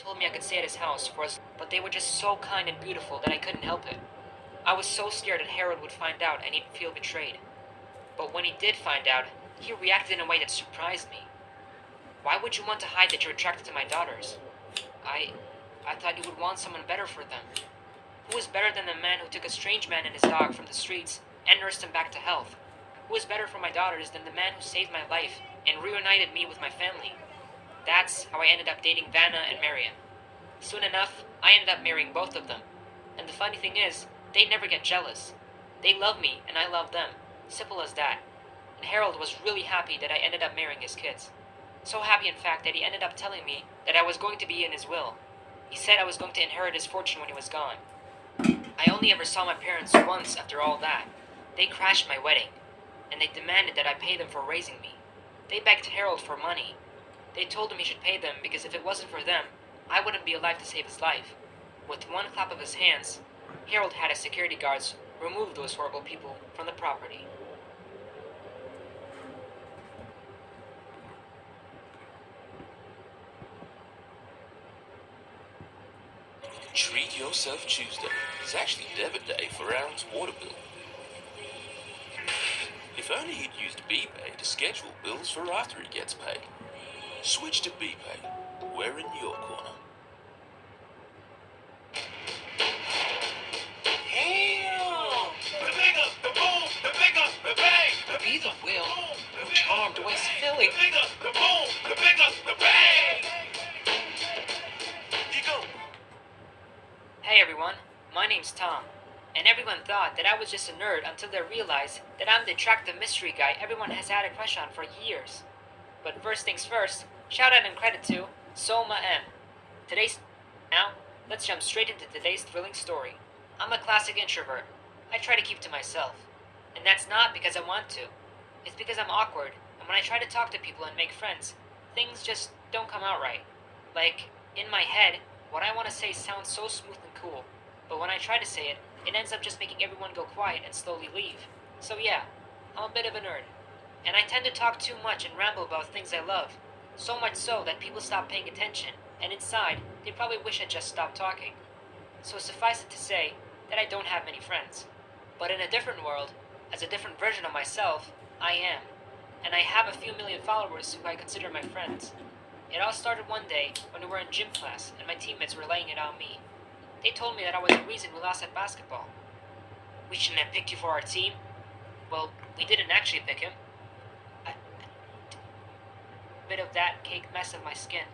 told me I could stay at his house but they were just so kind and beautiful that I couldn't help it. I was so scared that Harold would find out and he'd feel betrayed. But when he did find out, he reacted in a way that surprised me. Why would you want to hide that you're attracted to my daughters? I I thought you would want someone better for them. Who is better than the man who took a strange man and his dog from the streets and nursed him back to health? Who is better for my daughters than the man who saved my life and reunited me with my family? That's how I ended up dating Vanna and Marion. Soon enough, I ended up marrying both of them. And the funny thing is, they never get jealous. They love me and I love them. Simple as that. And Harold was really happy that I ended up marrying his kids. So happy, in fact, that he ended up telling me that I was going to be in his will. He said I was going to inherit his fortune when he was gone. I only ever saw my parents once after all that. They crashed my wedding, and they demanded that I pay them for raising me. They begged Harold for money. They told him he should pay them because if it wasn't for them, I wouldn't be alive to save his life. With one clap of his hands, Harold had his security guards remove those horrible people from the property. Treat Yourself Tuesday is actually debit day for Aaron's water bill. If only he'd used BPay to schedule bills for after he gets paid. Switch to BPay. We're in your corner. Damn! The bigger, the boom, the bigger, the bang! Be the will who charmed West Philly. The bigger, the boom, the bigger, the bang! Keep going. Hey everyone, my name's Tom, and everyone thought that I was just a nerd until they realized that I'm the attractive mystery guy everyone has had a crush on for years. But first things first, shout out and credit to Soma M. Now, let's jump straight into today's thrilling story. I'm a classic introvert. I try to keep to myself. And that's not because I want to. It's because I'm awkward, and when I try to talk to people and make friends, things just don't come out right. Like, in my head, what I want to say sounds so smooth and cool, but when I try to say it, it ends up just making everyone go quiet and slowly leave. So yeah, I'm a bit of a nerd. And I tend to talk too much and ramble about things I love. So much so that people stop paying attention, and inside, they probably wish I'd just stopped talking. So suffice it to say that I don't have many friends. But in a different world, as a different version of myself, I am. And I have a few million followers who I consider my friends. It all started one day when we were in gym class and my teammates were laying it on me. They told me that I was the reason we lost at basketball. We shouldn't have picked you for our team. Well, we didn't actually pick him. A bit of that caked mess of my skin.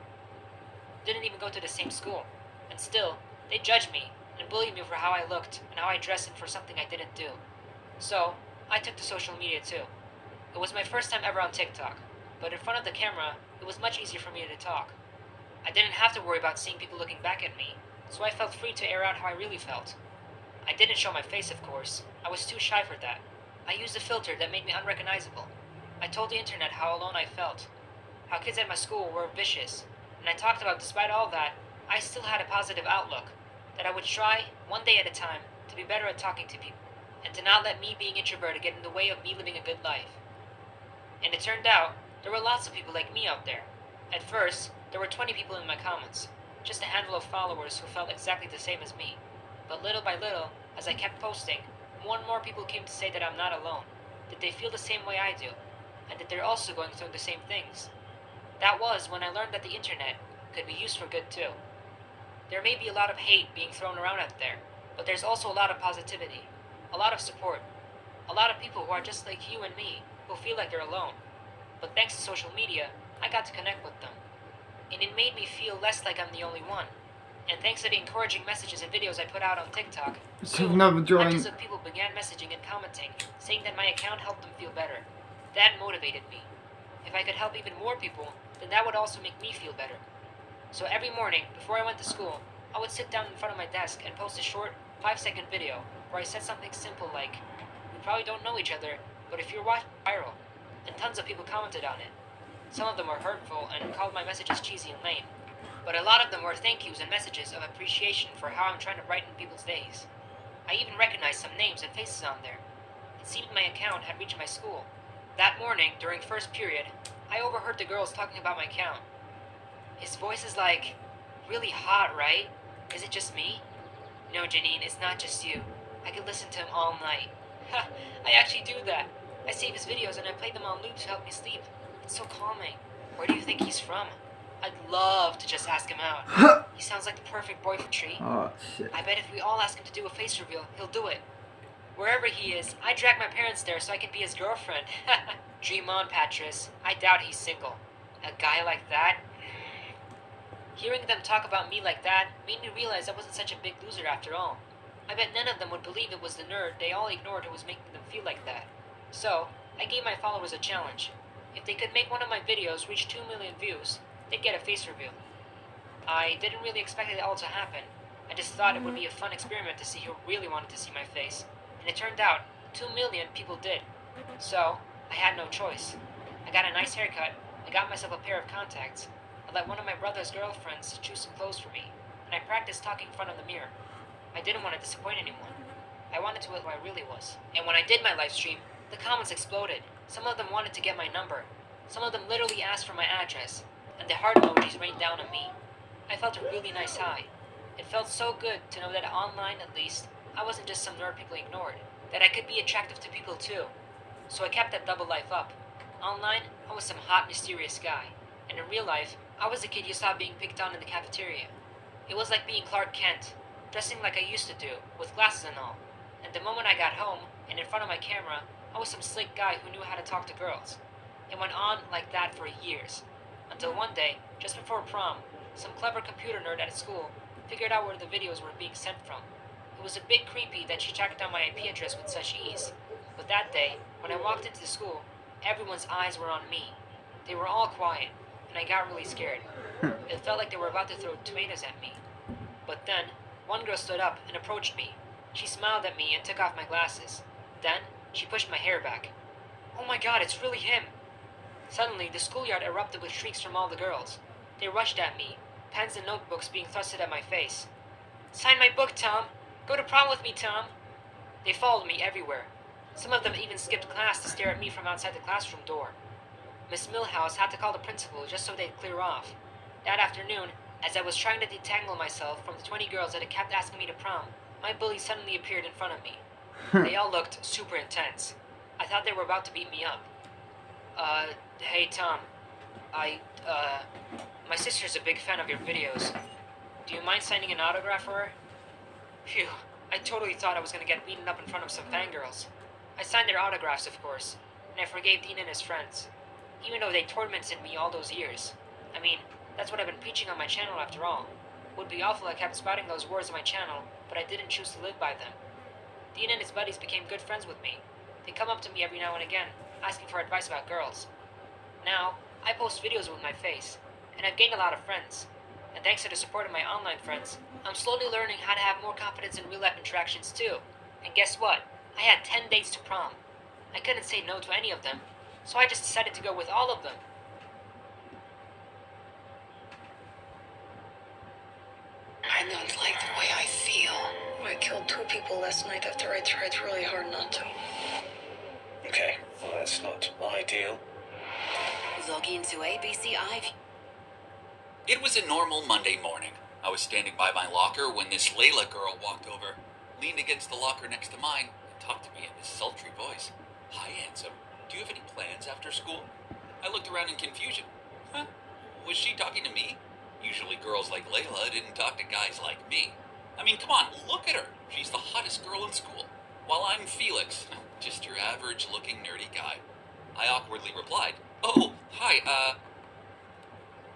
Didn't even go to the same school. And still, they judged me and bullied me for how I looked and how I dressed and for something I didn't do. So, I took to social media too. It was my first time ever on TikTok, but in front of the camera, it was much easier for me to talk. I didn't have to worry about seeing people looking back at me, so I felt free to air out how I really felt. I didn't show my face, of course. I was too shy for that. I used a filter that made me unrecognizable. I told the internet how alone I felt, how kids at my school were vicious, and I talked about despite all that, I still had a positive outlook, that I would try, one day at a time, to be better at talking to people, and to not let me being introverted get in the way of me living a good life. And it turned out, there were lots of people like me out there. At first, there were 20 people in my comments, just a handful of followers who felt exactly the same as me. But little by little, as I kept posting, more and more people came to say that I'm not alone, that they feel the same way I do, and that they're also going through the same things. That was when I learned that the internet could be used for good too. There may be a lot of hate being thrown around out there, but there's also a lot of positivity, a lot of support, a lot of people who are just like you and me, who feel like they're alone. But thanks to social media, I got to connect with them. And it made me feel less like I'm the only one. And thanks to the encouraging messages and videos I put out on TikTok, soon, hundreds of people began messaging and commenting, saying that my account helped them feel better. That motivated me. If I could help even more people, then that would also make me feel better. So every morning, before I went to school, I would sit down in front of my desk and post a short, 5-second video where I said something simple like, "We probably don't know each other, but if you're watching viral," and tons of people commented on it. Some of them were hurtful and called my messages cheesy and lame, but a lot of them were thank yous and messages of appreciation for how I'm trying to brighten people's days. I even recognized some names and faces on there. It seemed my account had reached my school. That morning, during first period, I overheard the girls talking about my account. His voice is like, really hot, right? Is it just me? No, Janine, it's not just you. I could listen to him all night. Ha! I actually do that. I save his videos and I play them on loop to help me sleep. It's so calming. Where do you think he's from? I'd love to just ask him out. He sounds like the perfect boyfriend tree. Oh, shit. I bet if we all ask him to do a face reveal, he'll do it. Wherever he is, I drag my parents there so I can be his girlfriend. Dream on, Patris. I doubt he's single. A guy like that? Hearing them talk about me like that made me realize I wasn't such a big loser after all. I bet none of them would believe it was the nerd they all ignored who was making them feel like that. So, I gave my followers a challenge. If they could make one of my videos reach 2 million views, they'd get a face reveal. I didn't really expect it all to happen. I just thought it would be a fun experiment to see who really wanted to see my face. And it turned out, 2 million people did. So, I had no choice. I got a nice haircut, I got myself a pair of contacts, I let one of my brother's girlfriends choose some clothes for me, and I practiced talking in front of the mirror. I didn't want to disappoint anyone. I wanted to be who I really was. And when I did my live stream, the comments exploded. Some of them wanted to get my number. Some of them literally asked for my address, and the heart emojis rained down on me. I felt a really nice high. It felt so good to know that online, at least, I wasn't just some nerd people ignored, that I could be attractive to people too. So I kept that double life up. Online, I was some hot, mysterious guy. And in real life, I was the kid you saw being picked on in the cafeteria. It was like being Clark Kent, dressing like I used to do, with glasses and all. And the moment I got home, and in front of my camera, I was some slick guy who knew how to talk to girls. It went on like that for years. Until one day, just before prom, some clever computer nerd at school figured out where the videos were being sent from. It was a bit creepy that she tracked down my IP address with such ease. But that day, when I walked into the school, everyone's eyes were on me. They were all quiet, and I got really scared. It felt like they were about to throw tomatoes at me. But then, one girl stood up and approached me. She smiled at me and took off my glasses. Then, she pushed my hair back. Oh my god, it's really him! Suddenly, the schoolyard erupted with shrieks from all the girls. They rushed at me, pens and notebooks being thrusted at my face. Sign my book, Tom! Go to prom with me, Tom! They followed me everywhere. Some of them even skipped class to stare at me from outside the classroom door. Miss Milhouse had to call the principal just so they'd clear off. That afternoon, as I was trying to detangle myself from the 20 girls that had kept asking me to prom, my bullies suddenly appeared in front of me. They all looked super intense. I thought they were about to beat me up. Hey Tom. My sister's a big fan of your videos. Do you mind signing an autograph for her? Phew, I totally thought I was gonna get beaten up in front of some fangirls. I signed their autographs, of course, and I forgave Dean and his friends, even though they tormented me all those years. I mean, that's what I've been preaching on my channel after all. Would be awful I kept spouting those words on my channel, but I didn't choose to live by them. Dean and his buddies became good friends with me. They come up to me every now and again, asking for advice about girls. Now, I post videos with my face, and I've gained a lot of friends. And thanks to the support of my online friends, I'm slowly learning how to have more confidence in real-life interactions too. And guess what? I had 10 dates to prom. I couldn't say no to any of them, so I just decided to go with all of them. I don't like the way I feel. I killed 2 people last night after I tried really hard not to. Okay, well, that's not ideal. Log into ABC Ivy. It was a normal Monday morning. I was standing by my locker when this Layla girl walked over, leaned against the locker next to mine, and talked to me in this sultry voice. Hi, handsome. Do you have any plans after school? I looked around in confusion. Huh? Was she talking to me? Usually girls like Layla didn't talk to guys like me. I mean, come on, look at her. She's the hottest girl in school. While I'm Felix, just your average-looking nerdy guy. I awkwardly replied, oh, hi,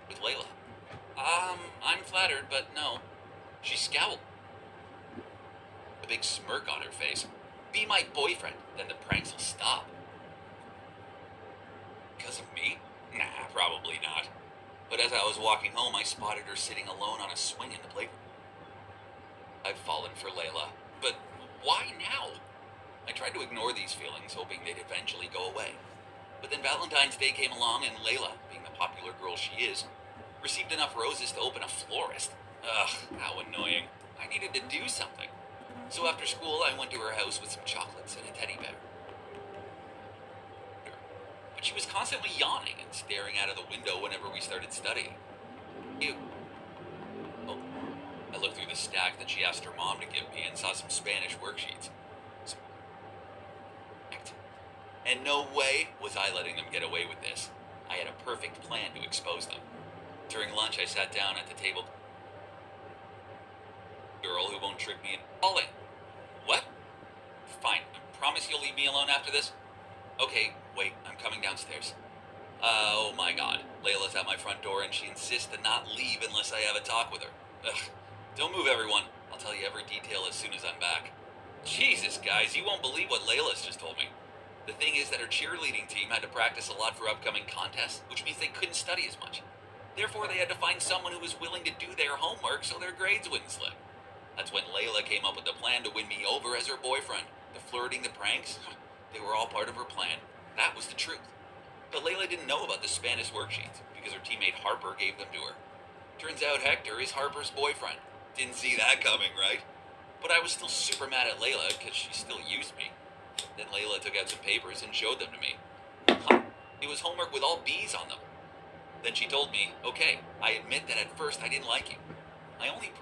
with Layla. I'm flattered, but no. She scowled. A big smirk on her face. Be my boyfriend, then the pranks will stop. Because of me? Nah, probably not. But as I was walking home, I spotted her sitting alone on a swing in the playground. I've fallen for Layla, but why now? I tried to ignore these feelings, hoping they'd eventually go away. But then Valentine's Day came along, and Layla, being the popular girl she is, received enough roses to open a florist. Ugh, how annoying. I needed to do something. So after school, I went to her house with some chocolates and a teddy bear. But she was constantly yawning and staring out of the window whenever we started studying. Ew. that she asked her mom to give me and saw some Spanish worksheets. And no way was I letting them get away with this. I had a perfect plan to expose them. During lunch, I sat down at the table. Girl who won't trick me in calling. What? Fine. Promise you'll leave me alone after this? Okay, wait, I'm coming downstairs. Oh my god. Layla's at my front door and she insists to not leave unless I have a talk with her. Ugh. Don't move, everyone. I'll tell you every detail as soon as I'm back. Jesus, guys, you won't believe what Layla's just told me. The thing is that her cheerleading team had to practice a lot for upcoming contests, which means they couldn't study as much. Therefore, they had to find someone who was willing to do their homework so their grades wouldn't slip. That's when Layla came up with the plan to win me over as her boyfriend. The flirting, the pranks, they were all part of her plan. That was the truth. But Layla didn't know about the Spanish worksheets because her teammate Harper gave them to her. Turns out Hector is Harper's boyfriend. Didn't see that coming, right? But I was still super mad at Layla because she still used me. Then Layla took out some papers and showed them to me. It was homework with all B's on them. Then she told me, okay, I admit that at first I didn't like you. I only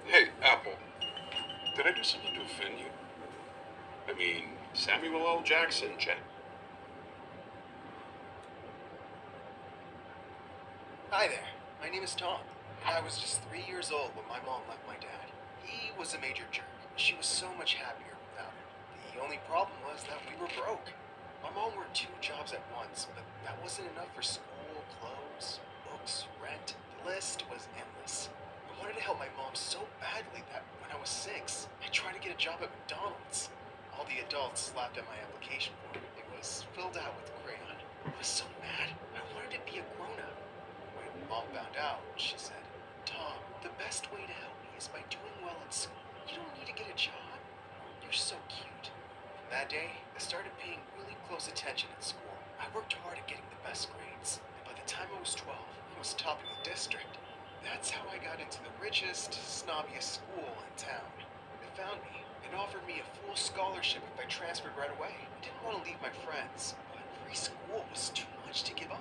Hey, Apple, did I do something to offend you? I mean, Samuel L. Jackson, Jack. Hi there, my name is Tom, and I was just 3 years old when my mom left my dad. He was a major jerk. She was so much happier without him. The only problem was that we were broke. My mom worked 2 jobs at once, but that wasn't enough for school, clothes, books, rent. The list was endless. I wanted to help my mom so badly that when I was 6, I tried to get a job at McDonald's. All the adults laughed at my application form. It was filled out with crayon. I was so mad. I wanted to be a grown-up. When Mom found out, she said, Tom, the best way to help me is by doing well at school. You don't need to get a job. You're so cute. From that day, I started paying really close attention at school. I worked hard at getting the best grades. And by the time I was 12, I was topping the district. That's how I got into the richest, snobbiest school in town. They found me and offered me a full scholarship if I transferred right away. I didn't want to leave my friends, but free school was too much to give up.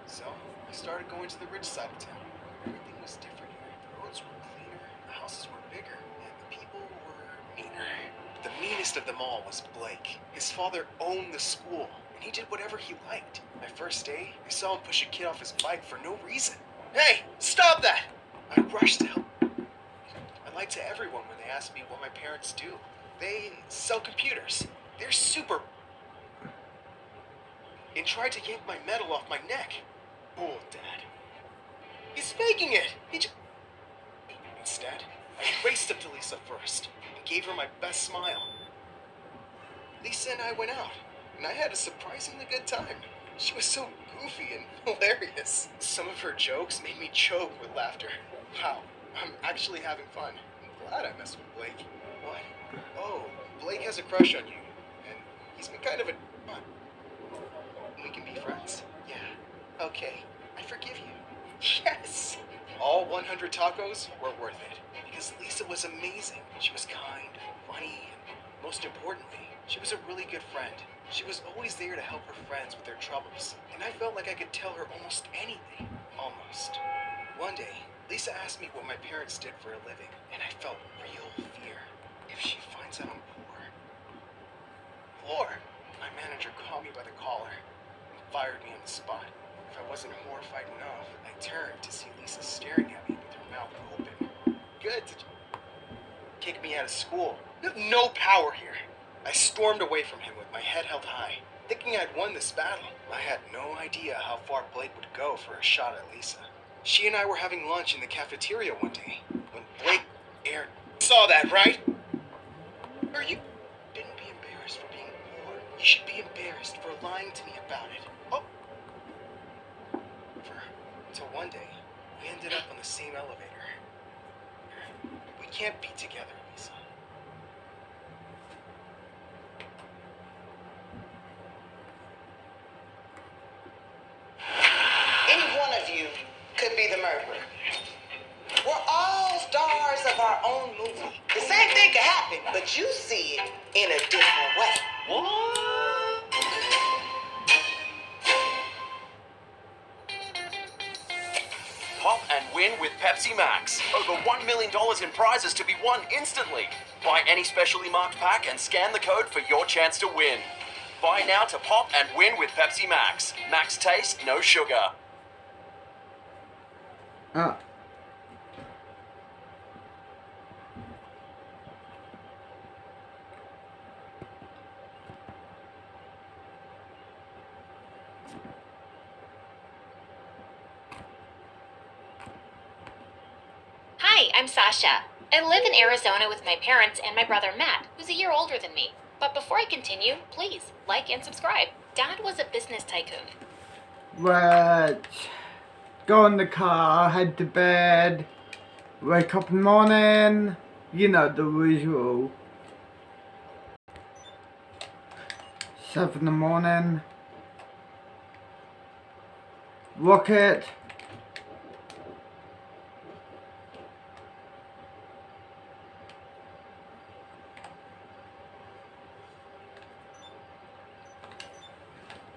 So I started going to the rich side of town. Everything was different here. The roads were cleaner, the houses were bigger, and the people were meaner. The meanest of them all was Blake. His father owned the school, and he did whatever he liked. My first day, I saw him push a kid off his bike for no reason. Hey, stop that! I rushed to help. I lied to everyone when they asked me what my parents do. They sell computers. They're super... and tried to yank my medal off my neck. Bull, Dad. He's faking it! Instead, I raced up to Lisa first and gave her my best smile. Lisa and I went out, and I had a surprisingly good time. She was so goofy and hilarious. Some of her jokes made me choke with laughter. Wow, I'm actually having fun. I'm glad I messed with Blake. What? Oh, Blake has a crush on you, and he's been kind of a... We can be friends? Yeah. Okay, I forgive you. Yes! All 100 tacos were worth it, because Lisa was amazing. She was kind, funny, and most importantly, she was a really good friend. She was always there to help her friends with their troubles, and I felt like I could tell her almost anything. Almost. One day, Lisa asked me what my parents did for a living, and I felt real fear. If she finds out I'm poor... Floor! My manager caught me by the collar and fired me on the spot. If I wasn't horrified enough, I turned to see Lisa staring at me with her mouth open. Good to kick me out of school. You have no power here. I stormed away from him with my head held high, thinking I'd won this battle. I had no idea how far Blake would go for a shot at Lisa. She and I were having lunch in the cafeteria one day, when Blake aired... Saw that, right? Or you shouldn't be embarrassed for being poor. You should be embarrassed for lying to me about it. Oh! Until one day, we ended up on the same elevator. We can't be together, Lisa. Any one of you could be the murderer. We're all of our own movie. The same thing could happen, but you see it in a different way. What? Pop and win with Pepsi Max. Over $1 million in prizes to be won instantly. Buy any specially marked pack and scan the code for your chance to win. Buy now to pop and win with Pepsi Max. Max taste, no sugar. Ah. Hi, I'm Sasha. I live in Arizona with my parents and my brother Matt, who's a year older than me. But before I continue, please like and subscribe. Dad was a business tycoon. Right. Go in the car, head to bed, wake up in the morning, you know the usual. 7 in the morning. Rocket.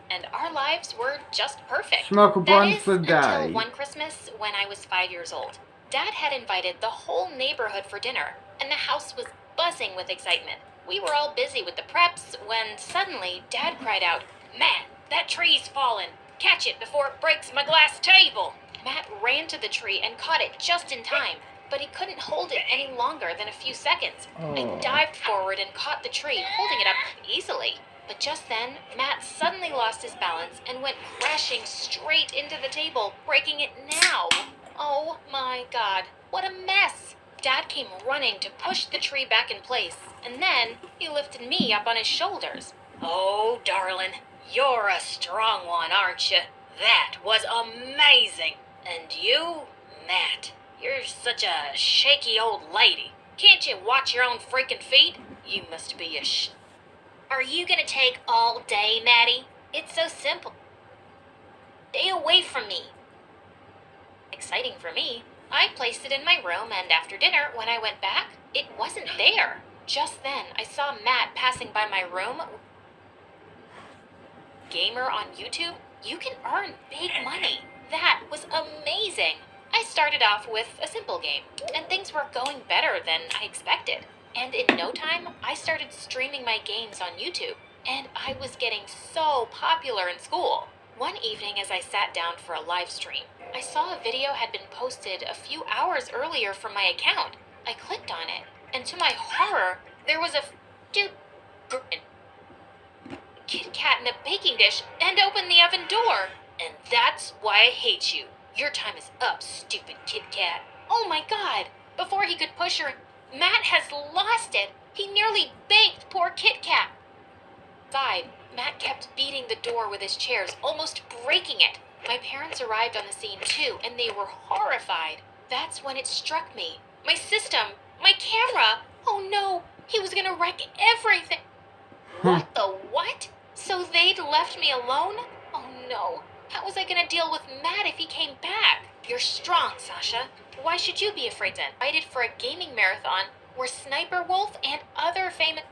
And our lives were just perfect. Smoke a That blunt is, for until day. one Christmas when I was 5 years old. Dad had invited the whole neighborhood for dinner, and the house was buzzing with excitement. We were all busy with the preps when suddenly Dad cried out, "Matt, that tree's fallen! Catch it before it breaks my glass table!" Matt ran to the tree and caught it just in time, but he couldn't hold it any longer than a few seconds. I dived forward and caught the tree, holding it up easily. But just then, Matt suddenly lost his balance and went crashing straight into the table, breaking it now. Oh my God, what a mess! Dad came running to push the tree back in place, and then he lifted me up on his shoulders. "Oh, darling, you're a strong one, aren't you? That was amazing! And you, Matt, you're such a shaky old lady. Can't you watch your own freaking feet? You must be a Are you gonna take all day, Maddie? It's so simple. Stay away from me." Exciting for me. I placed it in my room, and after dinner, when I went back, it wasn't there. Just then, I saw Matt passing by my room. Gamer on YouTube? You can earn big money. That was amazing. I started off with a simple game, and things were going better than I expected. And in no time, I started streaming my games on YouTube, and I was getting so popular in school. One evening as I sat down for a live stream, I saw a video had been posted a few hours earlier from my account. I clicked on it, and to my horror, there was a Kit Kat in a baking dish and opened the oven door. And that's why I hate you. Your time is up, stupid Kit Kat. Oh my God! Before he could push her, Matt has lost it. He nearly baked poor Kit Kat. Inside, Matt kept beating the door with his chairs, almost breaking it. My parents arrived on the scene too, and they were horrified. That's when it struck me. My system, my camera. Oh no, he was gonna wreck everything. What the what? So they'd left me alone? Oh no, how was I gonna deal with Matt if he came back? You're strong, Sasha. Why should you be afraid then? Invited for a gaming marathon where Sniper Wolf and other famous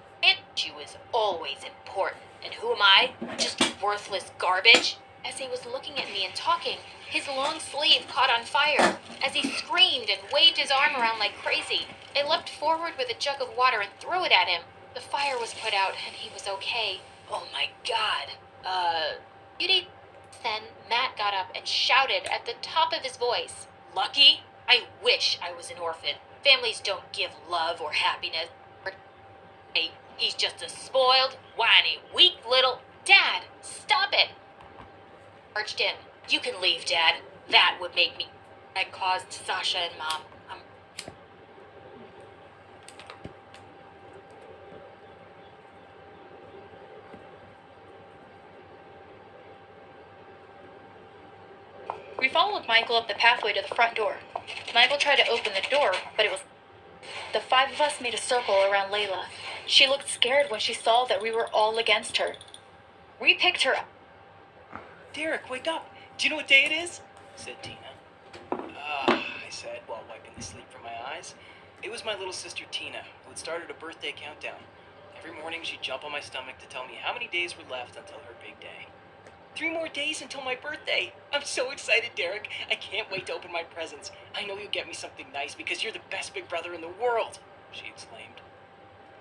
you is always important. And who am I? Just worthless garbage? As he was looking at me and talking, his long sleeve caught on fire. As he screamed and waved his arm around like crazy, I leapt forward with a jug of water and threw it at him. The fire was put out and he was okay. Oh my God. Beauty. Then Matt got up and shouted at the top of his voice, "Lucky? I wish I was an orphan. Families don't give love or happiness. Hey, he's just a spoiled, whiny, weak little... Dad, stop it!" Barged in. "You can leave, Dad. That would make me... I caused Sasha and Mom. We followed Michael up the pathway to the front door. Michael tried to open the door, but it was... The 5 of us made a circle around Layla. She looked scared when she saw that we were all against her. We picked her up. "Derek, wake up. Do you know what day it is?" said Tina. I said while wiping the sleep from my eyes. It was my little sister Tina who had started a birthday countdown. Every morning she'd jump on my stomach to tell me how many days were left until her big day. 3 more days until my birthday. I'm so excited, Derek. I can't wait to open my presents. I know you'll get me something nice because you're the best big brother in the world, she exclaimed.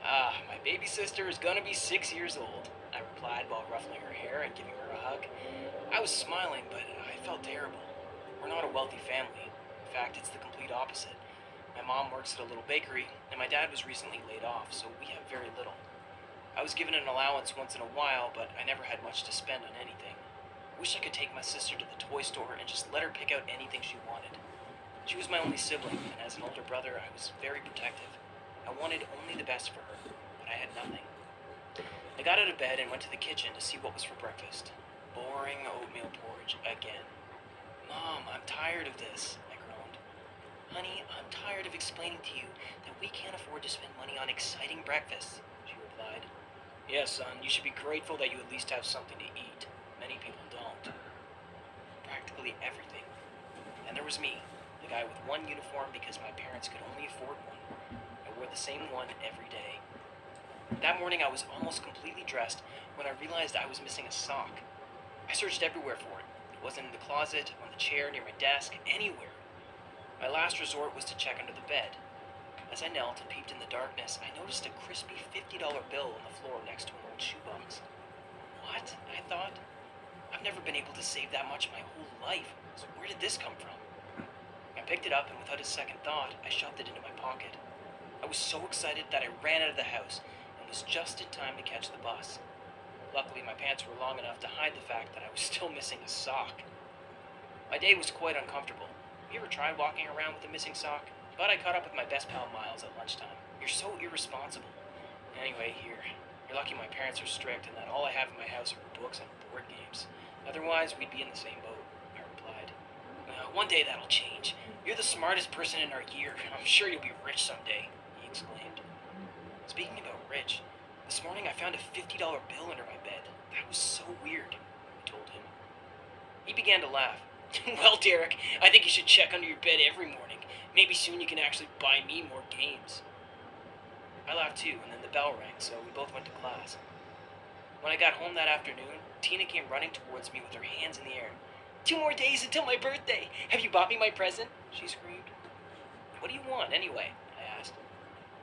Ah, my baby sister is gonna be 6 years old, I replied while ruffling her hair and giving her a hug. I was smiling, but I felt terrible. We're not a wealthy family. In fact, it's the complete opposite. My mom works at a little bakery, and my dad was recently laid off, so we have very little. I was given an allowance once in a while, but I never had much to spend on anything. I wish I could take my sister to the toy store and just let her pick out anything she wanted. She was my only sibling, and as an older brother, I was very protective. I wanted only the best for her, but I had nothing. I got out of bed and went to the kitchen to see what was for breakfast. Boring oatmeal porridge again. Mom, I'm tired of this, I groaned. Honey, I'm tired of explaining to you that we can't afford to spend money on exciting breakfasts, she replied. Yes, son, you should be grateful that you at least have something to eat. Many people don't. Practically everything. And there was me, the guy with one uniform because my parents could only afford one. I wore the same one every day. That morning I was almost completely dressed when I realized I was missing a sock. I searched everywhere for it. It wasn't in the closet, on the chair, near my desk, anywhere. My last resort was to check under the bed. As I knelt and peeped in the darkness, I noticed a crispy $50 bill on the floor next to an old shoebox. What? I thought. I've never been able to save that much my whole life, so where did this come from? I picked it up and without a second thought, I shoved it into my pocket. I was so excited that I ran out of the house and was just in time to catch the bus. Luckily, my pants were long enough to hide the fact that I was still missing a sock. My day was quite uncomfortable. Have you ever tried walking around with a missing sock? But I caught up with my best pal Miles at lunchtime. You're so irresponsible. Anyway, here. You're lucky my parents are strict and that all I have in my house are books and board games. Otherwise, we'd be in the same boat, I replied. One day that'll change. You're the smartest person in our year. I'm sure you'll be rich someday, he exclaimed. Speaking about rich, this morning I found a $50 bill under my bed. That was so weird, I told him. He began to laugh. Well, Derek, I think you should check under your bed every morning. Maybe soon you can actually buy me more games. I laughed too, and then the bell rang, so we both went to class. When I got home that afternoon, Tina came running towards me with her hands in the air. 2 more days until my birthday. Have you bought me my present? She screamed. What do you want, anyway? I asked.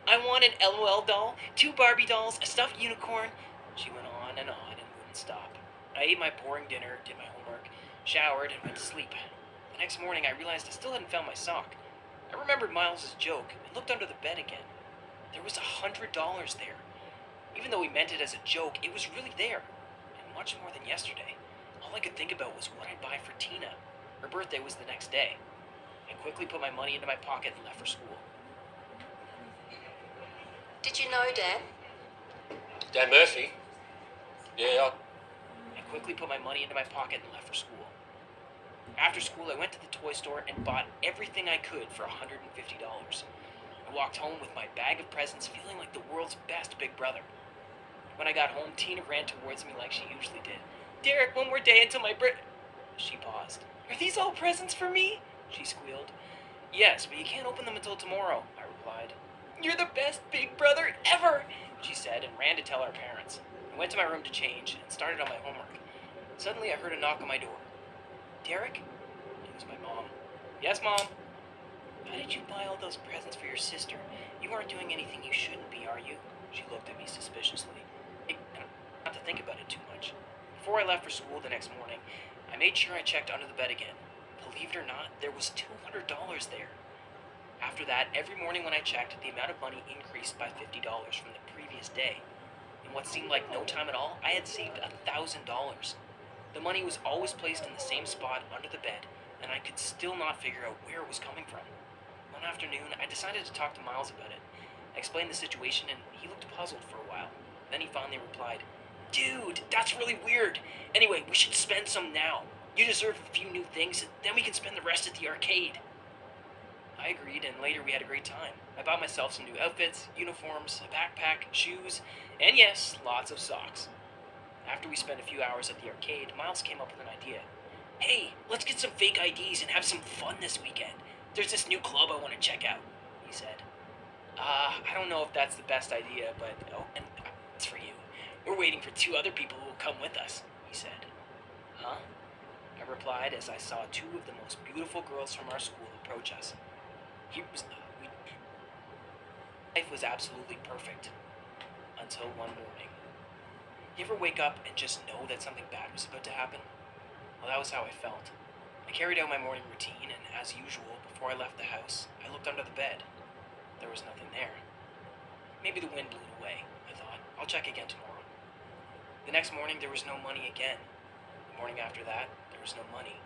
I want an LOL doll, 2 Barbie dolls, a stuffed unicorn. She went on and wouldn't stop. I ate my boring dinner, did my homework, showered, and went to sleep. The next morning, I realized I still hadn't found my sock. I remembered Miles' joke and looked under the bed again. There was $100 there. Even though he meant it as a joke, it was really there, and much more than yesterday. All I could think about was what I'd buy for Tina. Her birthday was the next day. I quickly put my money into my pocket and left for school. Did you know Dan? Dan Murphy? Yeah, I quickly put my money into my pocket and left for school. After school, I went to the toy store and bought everything I could for $150. I walked home with my bag of presents, feeling like the world's best big brother. When I got home, Tina ran towards me like she usually did. Derek, 1 more day until my She paused. Are these all presents for me? She squealed. Yes, but you can't open them until tomorrow, I replied. You're the best big brother ever, she said and ran to tell our parents. I went to my room to change and started on my homework. Suddenly I heard a knock on my door. Derek? It was my mom. Yes, Mom? How did you buy all those presents for your sister? You aren't doing anything you shouldn't be, are you? She looked at me suspiciously. Not to think about it too much. Before I left for school the next morning, I made sure I checked under the bed again. Believe it or not, there was $200 there. After that, every morning when I checked, the amount of money increased by $50 from the previous day. In what seemed like no time at all, I had saved $1,000. The money was always placed in the same spot under the bed, and I could still not figure out where it was coming from. One afternoon, I decided to talk to Miles about it. I explained the situation, and he looked puzzled for a while. Then he finally replied, Dude, that's really weird. Anyway, we should spend some now. You deserve a few new things, and then we can spend the rest at the arcade. I agreed, and later we had a great time. I bought myself some new outfits, uniforms, a backpack, shoes, and yes, lots of socks. After we spent a few hours at the arcade, Miles came up with an idea. Hey, let's get some fake IDs and have some fun this weekend. There's this new club I want to check out, he said. I don't know if that's the best idea, but oh, and it's for you. We're waiting for 2 other people who will come with us, he said. Huh? I replied as I saw 2 of the most beautiful girls from our school approach us. Life was absolutely perfect. Until one morning. You ever wake up and just know that something bad was about to happen? Well, that was how I felt. I carried out my morning routine, and as usual, before I left the house, I looked under the bed. There was nothing there. Maybe the wind blew it away, I thought. I'll check again tomorrow. The next morning, there was no money again. The morning after that, there was no money.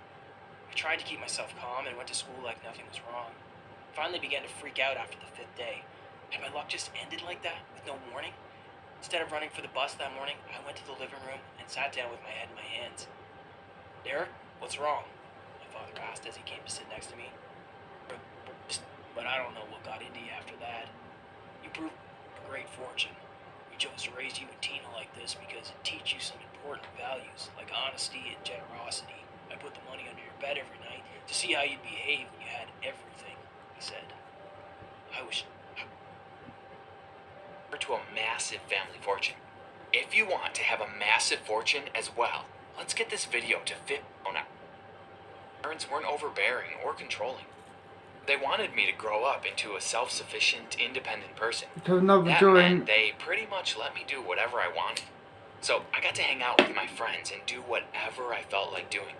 I tried to keep myself calm and went to school like nothing was wrong. I finally began to freak out after the 5th day. Had my luck just ended like that, with no warning? Instead of running for the bus that morning, I went to the living room and sat down with my head in my hands. Derek, what's wrong? My father asked as he came to sit next to me. But I don't know what got into you after that. You proved a great fortune. We chose to raise you and Tina like this because it teaches you some important values, like honesty and generosity. I put the money under your bed every night to see how you'd behave when you had everything, he said. I was to a massive family fortune. If you want to have a massive fortune as well, let's get this video to fit on out. Parents weren't overbearing or controlling. They wanted me to grow up into a self-sufficient, independent person. That meant they pretty much let me do whatever I wanted. So I got to hang out with my friends and do whatever I felt like doing.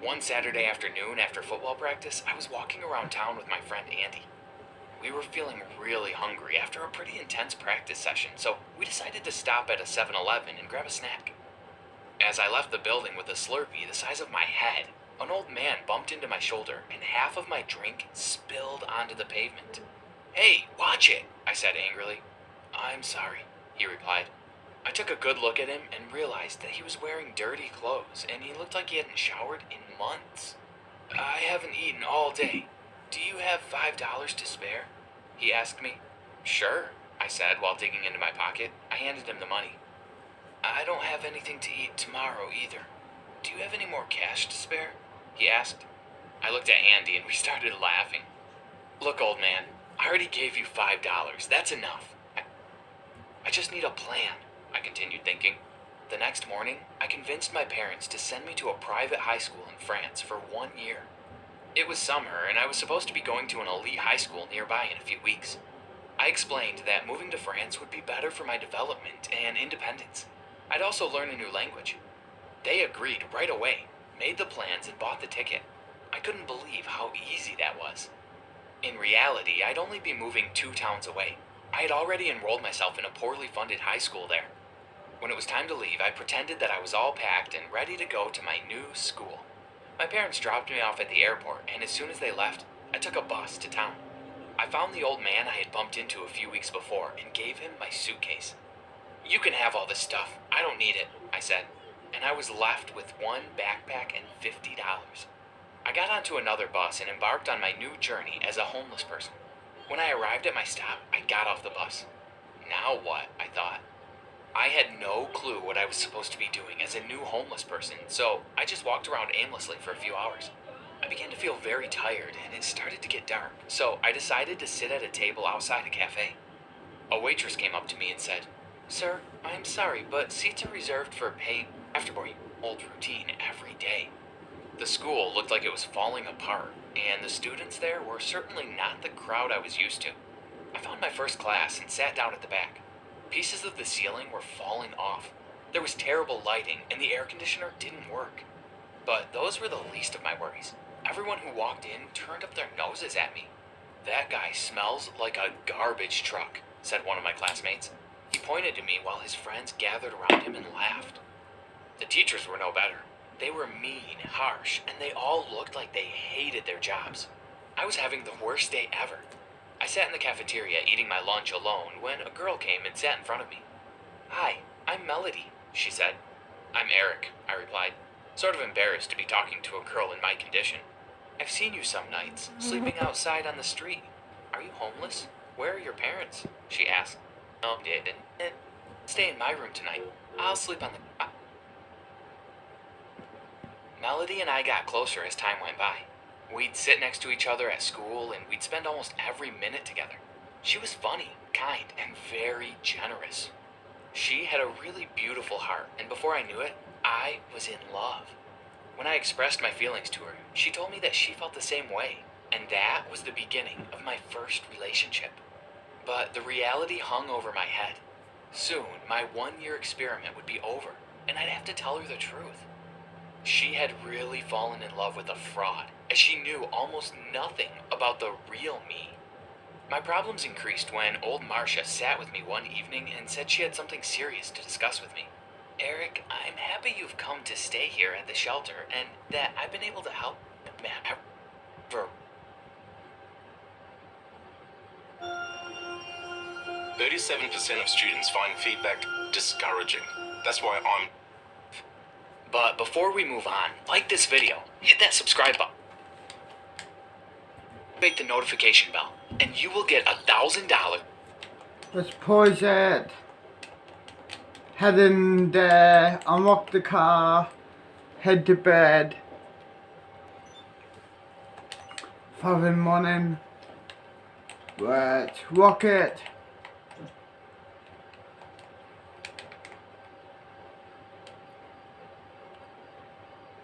One Saturday afternoon after football practice, I was walking around town with my friend Andy. We were feeling really hungry after a pretty intense practice session, so we decided to stop at a 7-Eleven and grab a snack. As I left the building with a Slurpee the size of my head, an old man bumped into my shoulder and half of my drink spilled onto the pavement. "Hey, watch it," I said angrily. "I'm sorry," he replied. I took a good look at him and realized that he was wearing dirty clothes and he looked like he hadn't showered in months. "I haven't eaten all day. Do you have $5 to spare?" he asked me. "Sure," I said while digging into my pocket. I handed him the money. "I don't have anything to eat tomorrow either. Do you have any more cash to spare?" he asked. I looked at Andy and we started laughing. "Look, old man, I already gave you $5. That's enough. I just need a plan," I continued thinking. The next morning, I convinced my parents to send me to a private high school in France for 1 year. It was summer, and I was supposed to be going to an elite high school nearby in a few weeks. I explained that moving to France would be better for my development and independence. I'd also learn a new language. They agreed right away, made the plans, and bought the ticket. I couldn't believe how easy that was. In reality, I'd only be moving 2 towns away. I had already enrolled myself in a poorly funded high school there. When it was time to leave, I pretended that I was all packed and ready to go to my new school. My parents dropped me off at the airport, and as soon as they left, I took a bus to town. I found the old man I had bumped into a few weeks before and gave him my suitcase. "You can have all this stuff. I don't need it," I said, and I was left with 1 backpack and $50. I got onto another bus and embarked on my new journey as a homeless person. When I arrived at my stop, I got off the bus. Now what? I thought. I had no clue what I was supposed to be doing as a new homeless person, so I just walked around aimlessly for a few hours. I began to feel very tired, and it started to get dark, so I decided to sit at a table outside a cafe. A waitress came up to me and said, "Sir, I'm sorry, but seats are reserved for paying afterboard old routine every day." The school looked like it was falling apart, and the students there were certainly not the crowd I was used to. I found my first class and sat down at the back. Pieces of the ceiling were falling off. There was terrible lighting, and the air conditioner didn't work. But those were the least of my worries. Everyone who walked in turned up their noses at me. "That guy smells like a garbage truck," said one of my classmates. He pointed to me while his friends gathered around him and laughed. The teachers were no better. They were mean, harsh, and they all looked like they hated their jobs. I was having the worst day ever. I sat in the cafeteria eating my lunch alone when a girl came and sat in front of me. "Hi, I'm Melody," she said. "I'm Eric," I replied, sort of embarrassed to be talking to a girl in my condition. "I've seen you some nights, sleeping outside on the street. Are you homeless? Where are your parents?" she asked. "No, didn't. Stay in my room tonight. I'll sleep on the..." Melody and I got closer as time went by. We'd sit next to each other at school, and we'd spend almost every minute together. She was funny, kind, and very generous. She had a really beautiful heart, and before I knew it, I was in love. When I expressed my feelings to her, she told me that she felt the same way, and that was the beginning of my first relationship. But the reality hung over my head. Soon, my 1-year experiment would be over, and I'd have to tell her the truth. She had really fallen in love with a fraud, as she knew almost nothing about the real me. My problems increased when old Marcia sat with me one evening and said she had something serious to discuss with me. Eric, I'm happy you've come to stay here at the shelter, and that I've been able to help Matt for 37% of students find feedback discouraging. That's why I'm... But before we move on, like this video, hit that subscribe button, activate the notification bell, and you will get $1,000. Let's pause it. Head in there, unlock the car, head to bed. Following morning. Right, rocket.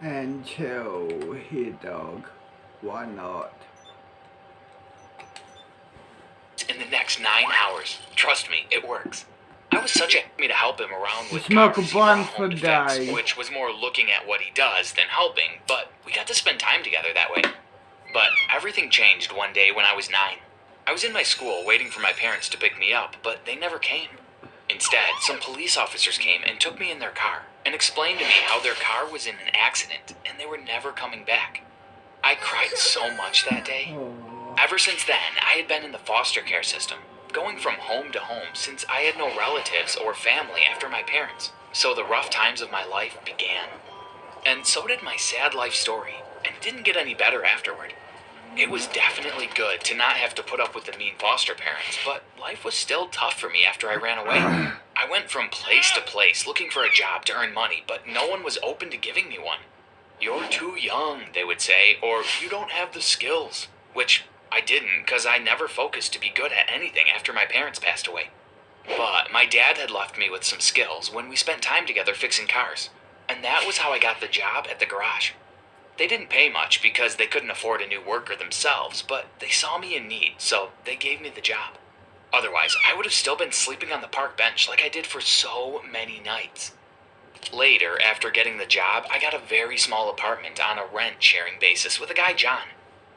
And chill here, dog. Why not? In the next 9 hours. Trust me, it works. I was such a me to help him around with Smoke a cars, blunt home for defense, day. which was more looking at what he does than helping, but we got to spend time together that way. But everything changed one day when I was 9. I was in my school waiting for my parents to pick me up, but they never came. Instead, some police officers came and took me in their car and explained to me how their car was in an accident and they were never coming back. I cried so much that day. Ever since then, I had been in the foster care system, going from home to home since I had no relatives or family after my parents, so the rough times of my life began. And so did my sad life story, and didn't get any better afterward. It was definitely good to not have to put up with the mean foster parents, but life was still tough for me after I ran away. I went from place to place looking for a job to earn money, but no one was open to giving me one. You're too young, they would say, or you don't have the skills, which I didn't because I never focused to be good at anything after my parents passed away. But my dad had left me with some skills when we spent time together fixing cars, and that was how I got the job at the garage. They didn't pay much because they couldn't afford a new worker themselves, but they saw me in need, so they gave me the job. Otherwise, I would have still been sleeping on the park bench like I did for so many nights. Later, after getting the job, I got a very small apartment on a rent-sharing basis with a guy, John.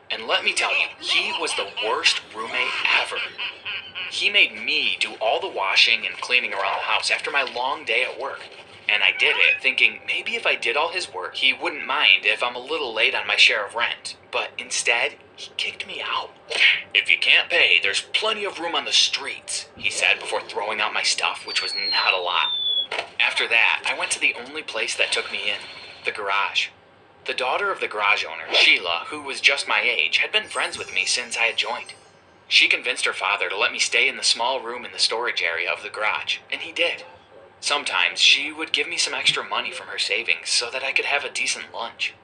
And let me tell you, he was the worst roommate ever. He made me do all the washing and cleaning around the house after my long day at work. And I did it thinking maybe if I did all his work, he wouldn't mind if I'm a little late on my share of rent. But instead, he kicked me out. If you can't pay, there's plenty of room on the streets, he said before throwing out my stuff, which was not a lot. After that, I went to the only place that took me in, the garage. The daughter of the garage owner, Sheila, who was just my age, had been friends with me since I had joined. She convinced her father to let me stay in the small room in the storage area of the garage, and he did. Sometimes she would give me some extra money from her savings so that I could have a decent lunch.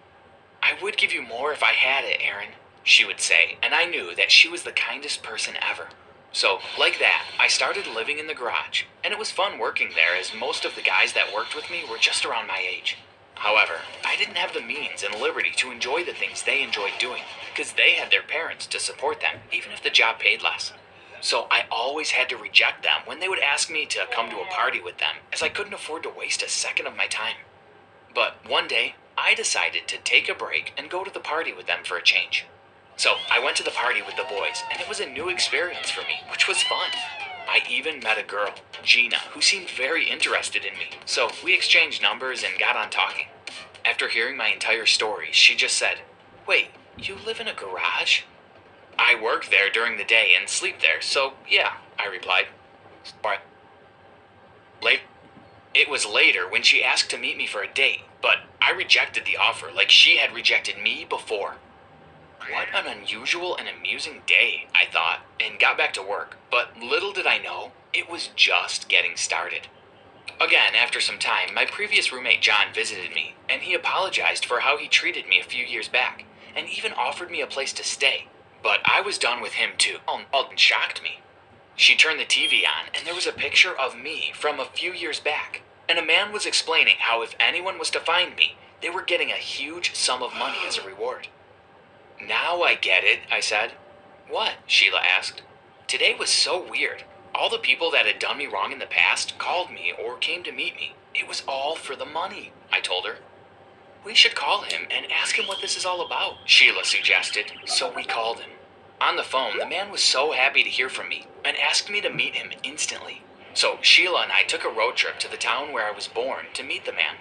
I would give you more if I had it, Aaron, she would say, and I knew that she was the kindest person ever. So, like that, I started living in the garage, and it was fun working there as most of the guys that worked with me were just around my age. However, I didn't have the means and liberty to enjoy the things they enjoyed doing, because they had their parents to support them, even if the job paid less. So I always had to reject them when they would ask me to come to a party with them, as I couldn't afford to waste a second of my time. But one day, I decided to take a break and go to the party with them for a change. So I went to the party with the boys, and it was a new experience for me, which was fun. I even met a girl, Gina, who seemed very interested in me, so we exchanged numbers and got on talking. After hearing my entire story, she just said, "Wait, you live in a garage?" "I work there during the day and sleep there, so yeah," I replied. It was later when she asked to meet me for a date, but I rejected the offer like she had rejected me before. What an unusual and amusing day, I thought, and got back to work, but little did I know, it was just getting started. Again, after some time, my previous roommate John visited me, and he apologized for how he treated me a few years back, and even offered me a place to stay. But I was done with him too. Alden shocked me. She turned the TV on, and there was a picture of me from a few years back. And a man was explaining how if anyone was to find me, they were getting a huge sum of money as a reward. Now I get it, I said. What? Sheila asked. Today was so weird. All the people that had done me wrong in the past called me or came to meet me. It was all for the money, I told her. We should call him and ask him what this is all about, Sheila suggested, so we called him. On the phone, the man was so happy to hear from me and asked me to meet him instantly. So Sheila and I took a road trip to the town where I was born to meet the man.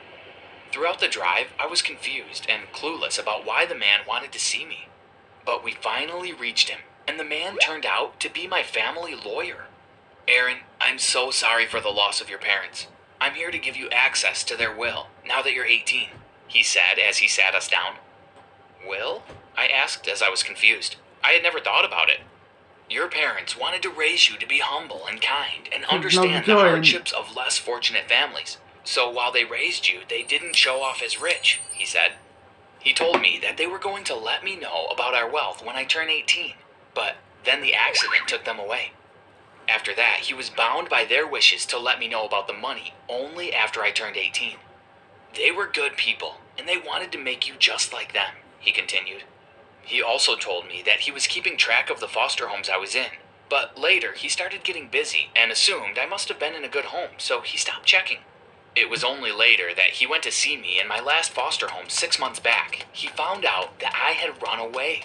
Throughout the drive, I was confused and clueless about why the man wanted to see me. But we finally reached him, and the man turned out to be my family lawyer. Aaron, I'm so sorry for the loss of your parents. I'm here to give you access to their will, now that you're 18, he said as he sat us down. Will? I asked as I was confused. I had never thought about it. Your parents wanted to raise you to be humble and kind and understand the hardships of less fortunate families. So while they raised you, they didn't show off as rich, he said. He told me that they were going to let me know about our wealth when I turn 18, but then the accident took them away. After that, he was bound by their wishes to let me know about the money only after I turned 18. They were good people, and they wanted to make you just like them, he continued. He also told me that he was keeping track of the foster homes I was in, but later he started getting busy and assumed I must have been in a good home, so he stopped checking. It was only later that he went to see me in my last foster home 6 months back. He found out that I had run away.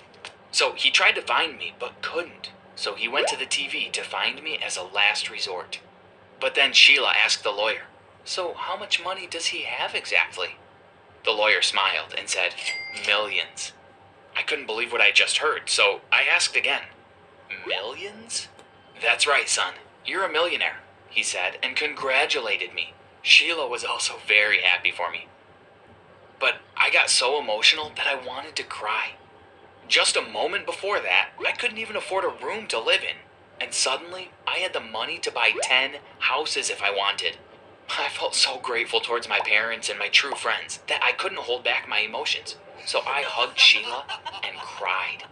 So he tried to find me, but couldn't. So he went to the TV to find me as a last resort. But then Sheila asked the lawyer, so how much money does he have exactly? The lawyer smiled and said, millions. I couldn't believe what I just heard, so I asked again, millions? That's right, son. You're a millionaire, he said, and congratulated me. Sheila was also very happy for me. But I got so emotional that I wanted to cry. Just a moment before that, I couldn't even afford a room to live in. And suddenly, I had the money to buy 10 houses if I wanted. I felt so grateful towards my parents and my true friends that I couldn't hold back my emotions. So I hugged Sheila and cried.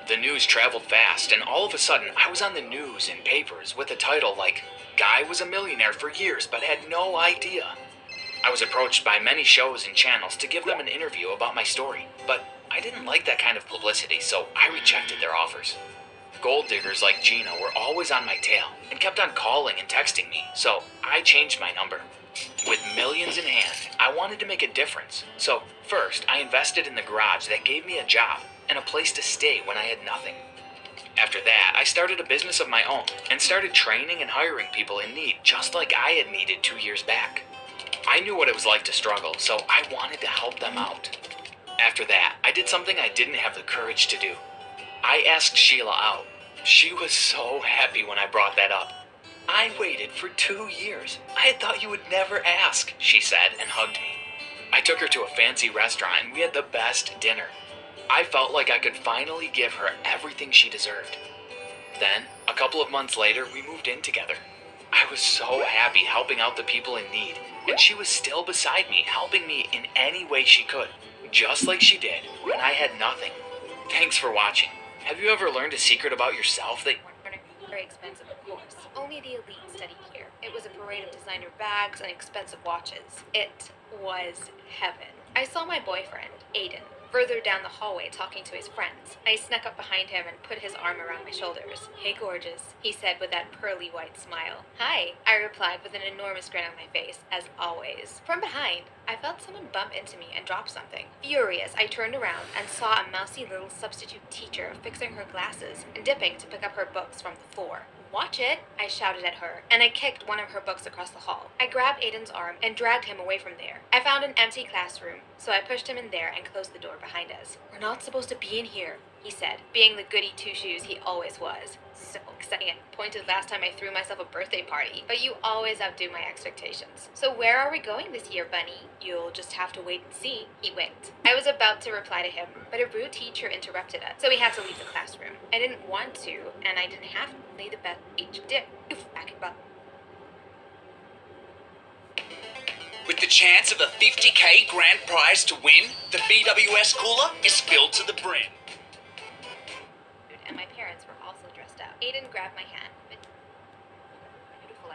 The news traveled fast, and all of a sudden, I was on the news and papers with a title like, Guy was a millionaire for years but had no idea. I was approached by many shows and channels to give them an interview about my story, but I didn't like that kind of publicity, so I rejected their offers. Gold diggers like Gina were always on my tail and kept on calling and texting me, so I changed my number. With millions in hand, I wanted to make a difference, so first I invested in the garage that gave me a job and a place to stay when I had nothing. After that, I started a business of my own and started training and hiring people in need just like I had needed 2 years back. I knew what it was like to struggle, so I wanted to help them out. After that, I did something I didn't have the courage to do. I asked Sheila out. She was so happy when I brought that up. I waited for 2 years. I had thought you would never ask, she said and hugged me. I took her to a fancy restaurant and we had the best dinner. I felt like I could finally give her everything she deserved. Then, a couple of months later, we moved in together. I was so happy helping out the people in need, and she was still beside me, helping me in any way she could, just like she did when I had nothing. Thanks for watching. Have you ever learned a secret about yourself that... Very expensive, of course. Only the elite study here. It was a parade of designer bags and expensive watches. It was heaven. I saw my boyfriend, Aiden, further down the hallway talking to his friends. I snuck up behind him and put his arm around my shoulders. Hey, gorgeous, he said with that pearly white smile. Hi, I replied with an enormous grin on my face, as always. From behind, I felt someone bump into me and drop something. Furious, I turned around and saw a mousy little substitute teacher fixing her glasses and dipping to pick up her books from the floor. Watch it, I shouted at her, and I kicked one of her books across the hall. I grabbed Aiden's arm and dragged him away from there. I found an empty classroom, so I pushed him in there and closed the door behind us. We're not supposed to be in here, he said, being the goody two-shoes he always was. So exciting. Pointed last time I threw myself a birthday party, but you always outdo my expectations. So where are we going this year, Bunny? You'll just have to wait and see, he winked. I was about to reply to him, but a rude teacher interrupted us, so we had to leave the classroom. I didn't want to, and I didn't have to lay the bet each dip. With the chance of a 50K grand prize to win, the BWS cooler is filled to the brim. And my parents were also dressed up. Aiden grabbed my hand.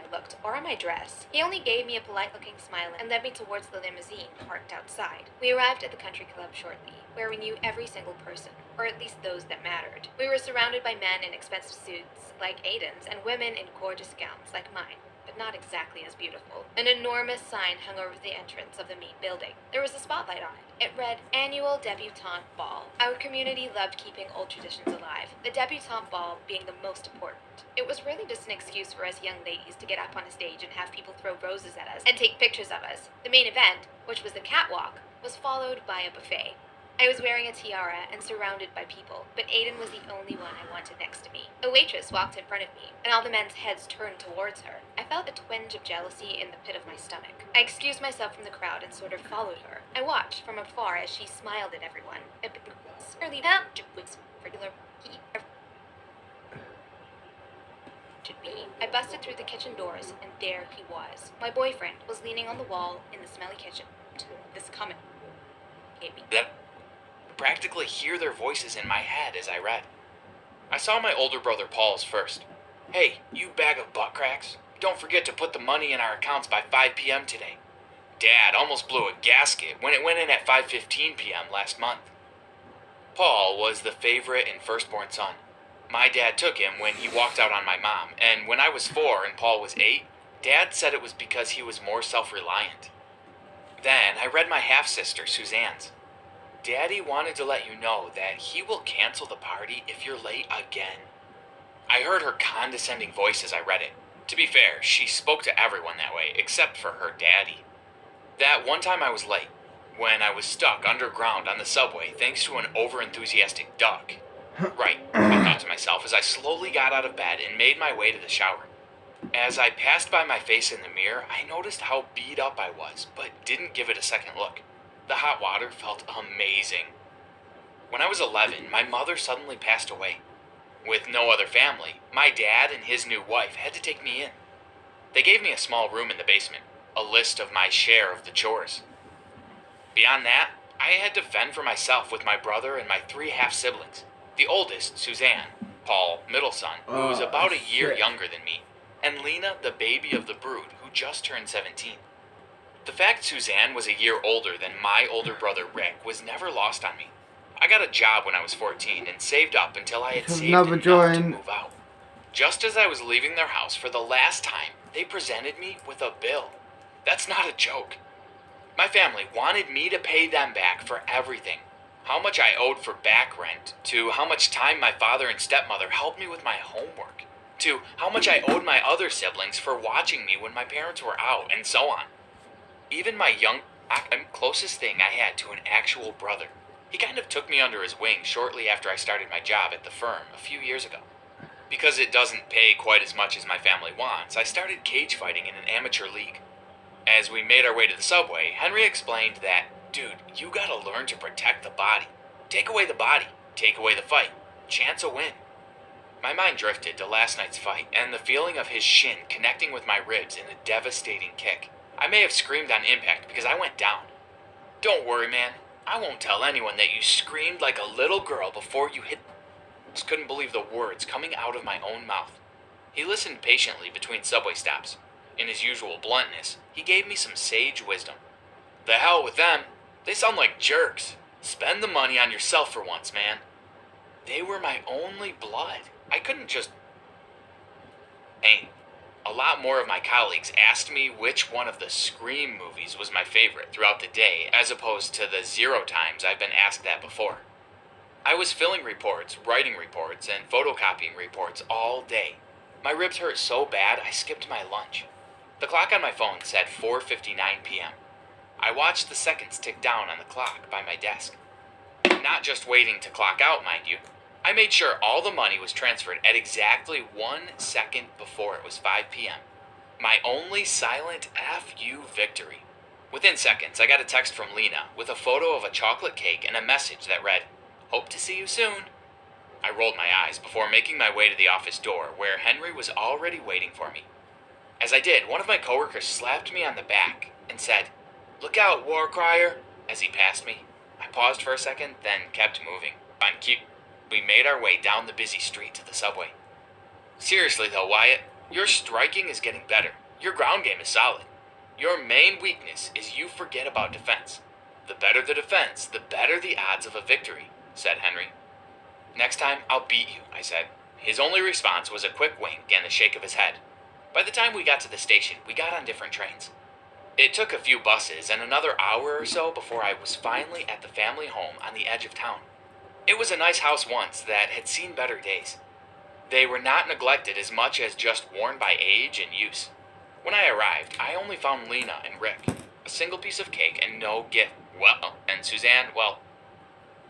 I looked or on my dress. He only gave me a polite-looking smile and led me towards the limousine parked outside. We arrived at the country club shortly, where we knew every single person, or at least those that mattered. We were surrounded by men in expensive suits, like Aiden's, and women in gorgeous gowns, like mine, but not exactly as beautiful. An enormous sign hung over the entrance of the main building. There was a spotlight on it. It read, Annual Debutante Ball. Our community loved keeping old traditions alive, the debutante ball being the most important. It was really just an excuse for us young ladies to get up on a stage and have people throw roses at us and take pictures of us. The main event, which was the catwalk, was followed by a buffet. I was wearing a tiara and surrounded by people, but Aiden was the only one I wanted next to me. A waitress walked in front of me, and all the men's heads turned towards her. I felt a twinge of jealousy in the pit of my stomach. I excused myself from the crowd and sort of followed her. I watched from afar as she smiled at everyone. Early was regular me. I busted through the kitchen doors, and there he was. My boyfriend was leaning on the wall in the smelly kitchen. This comment gave me. Practically hear their voices in my head as I read. I saw my older brother Paul's first. Hey, you bag of butt cracks. Don't forget to put the money in our accounts by 5 p.m. today. Dad almost blew a gasket when it went in at 5:15 p.m. last month. Paul was the favorite and firstborn son. My dad took him when he walked out on my mom, and when I was 4 and Paul was 8, Dad said it was because he was more self-reliant. Then I read my half-sister Suzanne's. Daddy wanted to let you know that he will cancel the party if you're late again. I heard her condescending voice as I read it. To be fair, she spoke to everyone that way, except for her daddy. That one time I was late, when I was stuck underground on the subway thanks to an overenthusiastic duck. Right, I thought to myself as I slowly got out of bed and made my way to the shower. As I passed by my face in the mirror, I noticed how beat up I was, but didn't give it a second look. The hot water felt amazing. When I was 11, my mother suddenly passed away. With no other family, my dad and his new wife had to take me in. They gave me a small room in the basement, a list of my share of the chores. Beyond that, I had to fend for myself with my brother and my 3 half-siblings. The oldest, Suzanne, Paul, middle son, who was about a year younger than me, and Lena, the baby of the brood, who just turned 17. The fact Suzanne was a year older than my older brother Rick was never lost on me. I got a job when I was 14 and saved up until I had saved enough to move out. Just as I was leaving their house for the last time, they presented me with a bill. That's not a joke. My family wanted me to pay them back for everything. How much I owed for back rent, to how much time my father and stepmother helped me with my homework, to how much I owed my other siblings for watching me when my parents were out, and so on. Even my closest thing I had to an actual brother. He kind of took me under his wing shortly after I started my job at the firm a few years ago. Because it doesn't pay quite as much as my family wants, I started cage fighting in an amateur league. As we made our way to the subway, Henry explained that, dude, you gotta learn to protect the body. Take away the body, take away the fight. Chance a win. My mind drifted to last night's fight and the feeling of his shin connecting with my ribs in a devastating kick. I may have screamed on impact because I went down. Don't worry, man. I won't tell anyone that you screamed like a little girl before you hit. Just couldn't believe the words coming out of my own mouth. He listened patiently between subway stops. In his usual bluntness, he gave me some sage wisdom. The hell with them. They sound like jerks. Spend the money on yourself for once, man. They were my only blood. I couldn't just... Ain't. A lot more of my colleagues asked me which one of the Scream movies was my favorite throughout the day, as opposed to the 0 times I've been asked that before. I was filling reports, writing reports, and photocopying reports all day. My ribs hurt so bad I skipped my lunch. The clock on my phone said 4:59 p.m. I watched the seconds tick down on the clock by my desk. Not just waiting to clock out, mind you. I made sure all the money was transferred at exactly 1 second before it was 5 p.m. My only silent F.U. victory. Within seconds, I got a text from Lena with a photo of a chocolate cake and a message that read, "Hope to see you soon." I rolled my eyes before making my way to the office door, where Henry was already waiting for me. As I did, one of my coworkers slapped me on the back and said, "Look out, war crier," as he passed me. I paused for a second, then kept moving. On cue, we made our way down the busy street to the subway. Seriously though, Wyatt, Your striking is getting better. Your ground game is solid. Your main weakness is you forget about defense. The better the defense, the better the odds of a victory, said Henry. Next time, I'll beat you, I said. His only response was a quick wink and a shake of his head. By the time we got to the station, we got on different trains. It took a few buses and another hour or so before I was finally at the family home on the edge of town. It was a nice house once that had seen better days. They were not neglected as much as just worn by age and use. When I arrived, I only found Lena and Rick, a single piece of cake and no gift. Well, and Suzanne, well,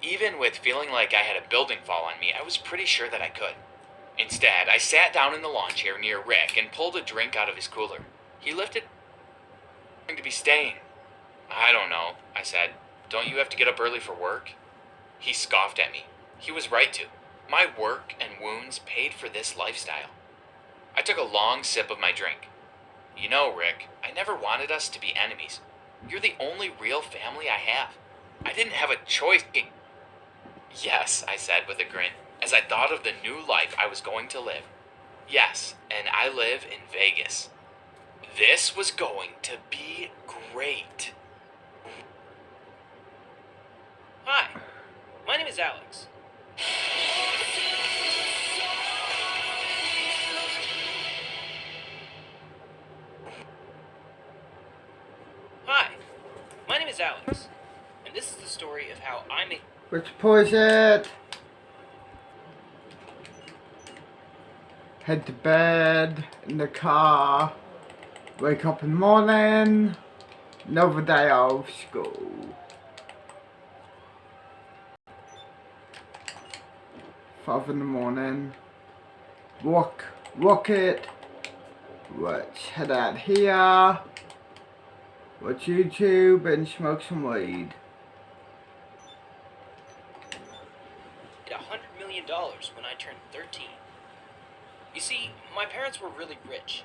even with feeling like I had a building fall on me, I was pretty sure that I could. Instead, I sat down in the lawn chair near Rick and pulled a drink out of his cooler. He lifted to be staying. I don't know, I said. Don't you have to get up early for work? He scoffed at me. He was right to. My work and wounds paid for this lifestyle. I took a long sip of my drink. You know, Rick, I never wanted us to be enemies. You're the only real family I have. I didn't have a choice. Yes, I said with a grin, as I thought of the new life I was going to live. Yes, and I live in Vegas. This was going to be great. Hi, my name is Alex. Hi, my name is Alex, and this is the story of how I made... Which push it? Head to bed, in the car, wake up in the morning, another day of school. Five in the morning, walk it, let's head out here, watch YouTube and smoke some weed. $100 million when I turned 13. You see, my parents were really rich.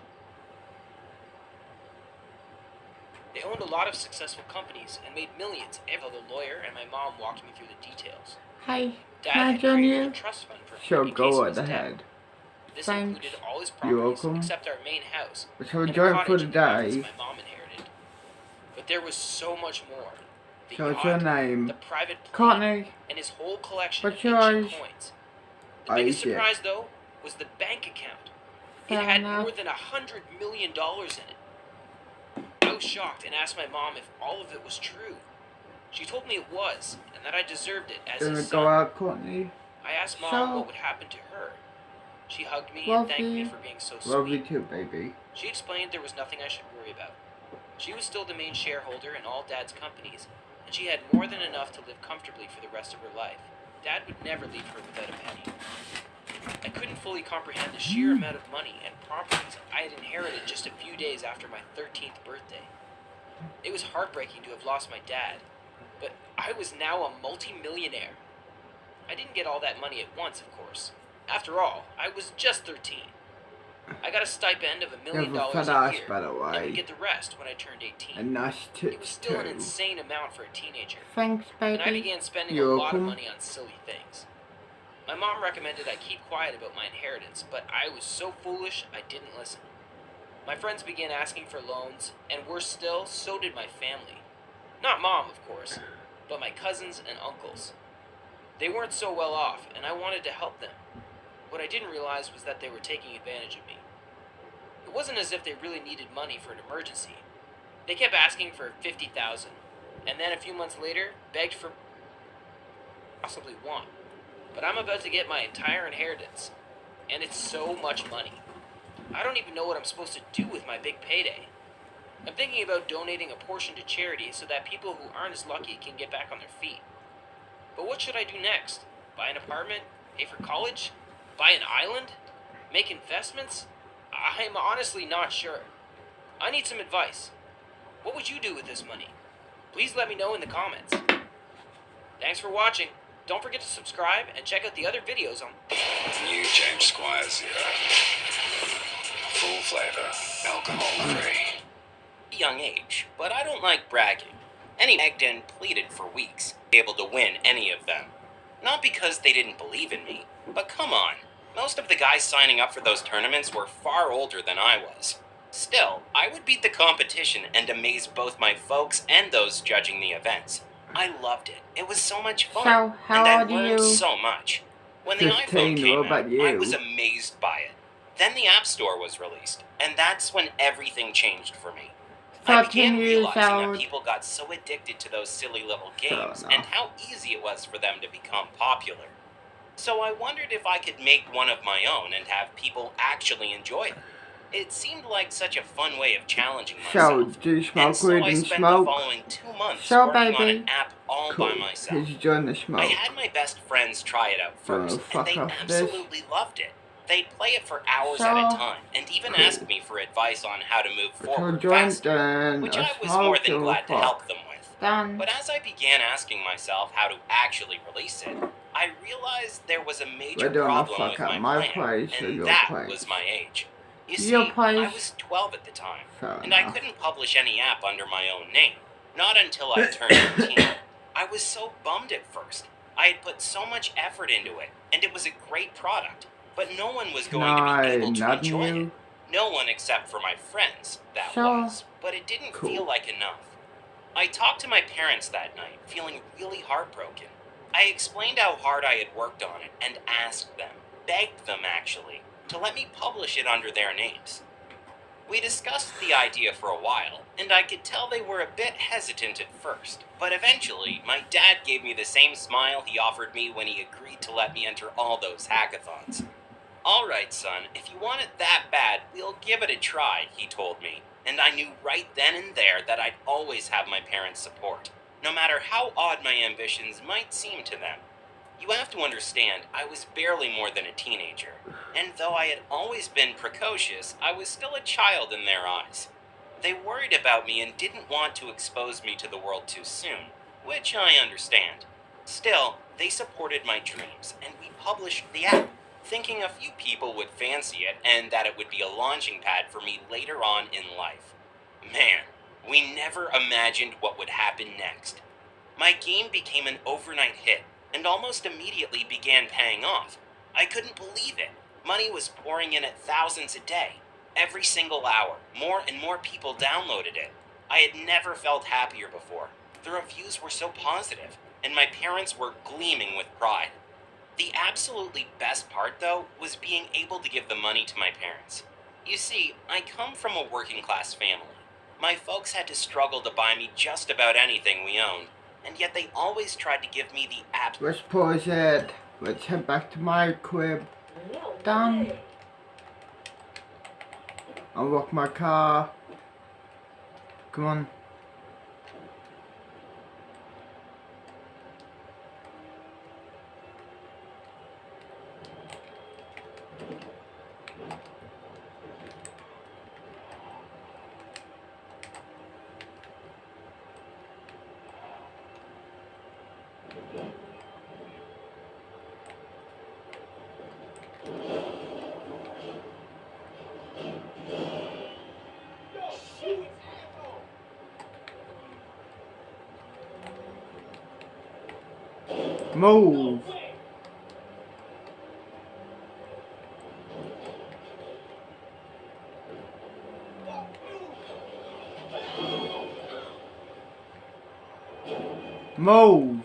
They owned a lot of successful companies and made millions. The lawyer and my mom walked me through the details. Hi, Dad can I had join created you? a trust fund for Sure, in case go of his right death. ahead. This Thanks. included all his You're properties welcome. except our main house Let's have a and joint for cottage the in Providence day. my mom inherited. But there was so much more. The So what's your yacht, name? the private plane, Courtney. and his whole collection What's of ancient yours? coins. The biggest Asia. surprise, though, was the bank account. It Fair had enough. more than $100 million in it. I was shocked and asked my mom if all of it was true. She told me it was, and that I deserved it as Gonna his go son. out, Courtney. I asked Mom So- what would happen to her. She hugged me Love and thanked me you. for being so Love you sweet. too, baby. She explained there was nothing I should worry about. She was still the main shareholder in all Dad's companies, and she had more than enough to live comfortably for the rest of her life. Dad would never leave her without a penny. I couldn't fully comprehend the sheer amount of money and properties I had inherited just a few days after my 13th birthday. It was heartbreaking to have lost my dad, but I was now a multi-millionaire. I didn't get all that money at once, of course. After all, I was just 13. I got a stipend of $1 million You have a fat a ass, year, by the and would way. get the rest when I turned 18. And nice It was tits still an too. insane amount for a teenager. Thanks, And I baby. began spending You're a lot of welcome. money on silly things. My mom recommended I keep quiet about my inheritance, but I was so foolish I didn't listen. My friends began asking for loans, and worse still, so did my family. Not Mom, of course, but my cousins and uncles. They weren't so well off, and I wanted to help them. What I didn't realize was that they were taking advantage of me. It wasn't as if they really needed money for an emergency. They kept asking for $50,000, and then a few months later, begged for possibly want. But I'm about to get my entire inheritance, and it's so much money. I don't even know what I'm supposed to do with my big payday. I'm thinking about donating a portion to charity so that people who aren't as lucky can get back on their feet. But what should I do next? Buy an apartment? Pay for college? Buy an island? Make investments? I'm honestly not sure. I need some advice. What would you do with this money? Please let me know in the comments. Thanks for watching. Don't forget to subscribe and check out the other videos on... New James Squires here. Full flavor, alcohol-free. Young age, but I don't like bragging. Any begged and pleaded for weeks, able to win any of them. Not because they didn't believe in me, but come on, Most of the guys signing up for those tournaments were far older than I was. Still, I would beat the competition and amaze both my folks and those judging the events. I loved it. It was so much fun. So, how and I old are learned you? so much. When the 15, iPhone came what about out, you? I was amazed by it. Then the App Store was released, and that's when everything changed for me. I 13 began years realizing that old. people got so addicted to those silly little Fair games enough. and how easy it was for them to become popular. So I wondered if I could make one of my own and have people actually enjoy it. It seemed like such a fun way of challenging So, myself. do you And smoke so weed I and spent the smoke? following 2 months So, working on baby. an app all Cool. by myself. Here's join the I smoke. had my best friends try it out first, fuck and they off this. absolutely loved it. They'd play it for hours So, at a time, and even cool. ask me for advice on how to move So, forward join faster, then which a I was more smoke than to glad to fuck. help them with. Done. But as I began asking myself how to actually release it, I realized there was a major We're doing a problem fuck with at my my plan, place or and your that place? was my age. You see, Your place? I was 12 at the time, Fair and I enough. couldn't publish any app under my own name, not until I turned 18. I was so bummed at first. I had put so much effort into it, and it was a great product, but no one was going to be able to not enjoy it. you. No one except for my friends, that So, was, but it didn't cool. feel like enough. I talked to my parents that night, feeling really heartbroken. I explained how hard I had worked on it and asked them, begged them actually, to let me publish it under their names. We discussed the idea for a while, and I could tell they were a bit hesitant at first. But eventually, my dad gave me the same smile he offered me when he agreed to let me enter all those hackathons. "All right, son, if you want it that bad, we'll give it a try," he told me. And I knew right then and there that I'd always have my parents' support, no matter how odd my ambitions might seem to them. You have to understand, I was barely more than a teenager, and though I had always been precocious, I was still a child in their eyes. They worried about me and didn't want to expose me to the world too soon, which I understand. Still, they supported my dreams, and we published the app, thinking a few people would fancy it and that it would be a launching pad for me later on in life. Man, we never imagined what would happen next. My game became an overnight hit, and almost immediately began paying off. I couldn't believe it. Money was pouring in at thousands a day. Every single hour, more and more people downloaded it. I had never felt happier before. The reviews were so positive, and my parents were gleaming with pride. The absolutely best part, though, was being able to give the money to my parents. You see, I come from a working class family. My folks had to struggle to buy me just about anything we owned, and yet they always tried to give me the Let's pause it. Let's head back to my crib. Done. Unlock my car. Come on. Move. Move.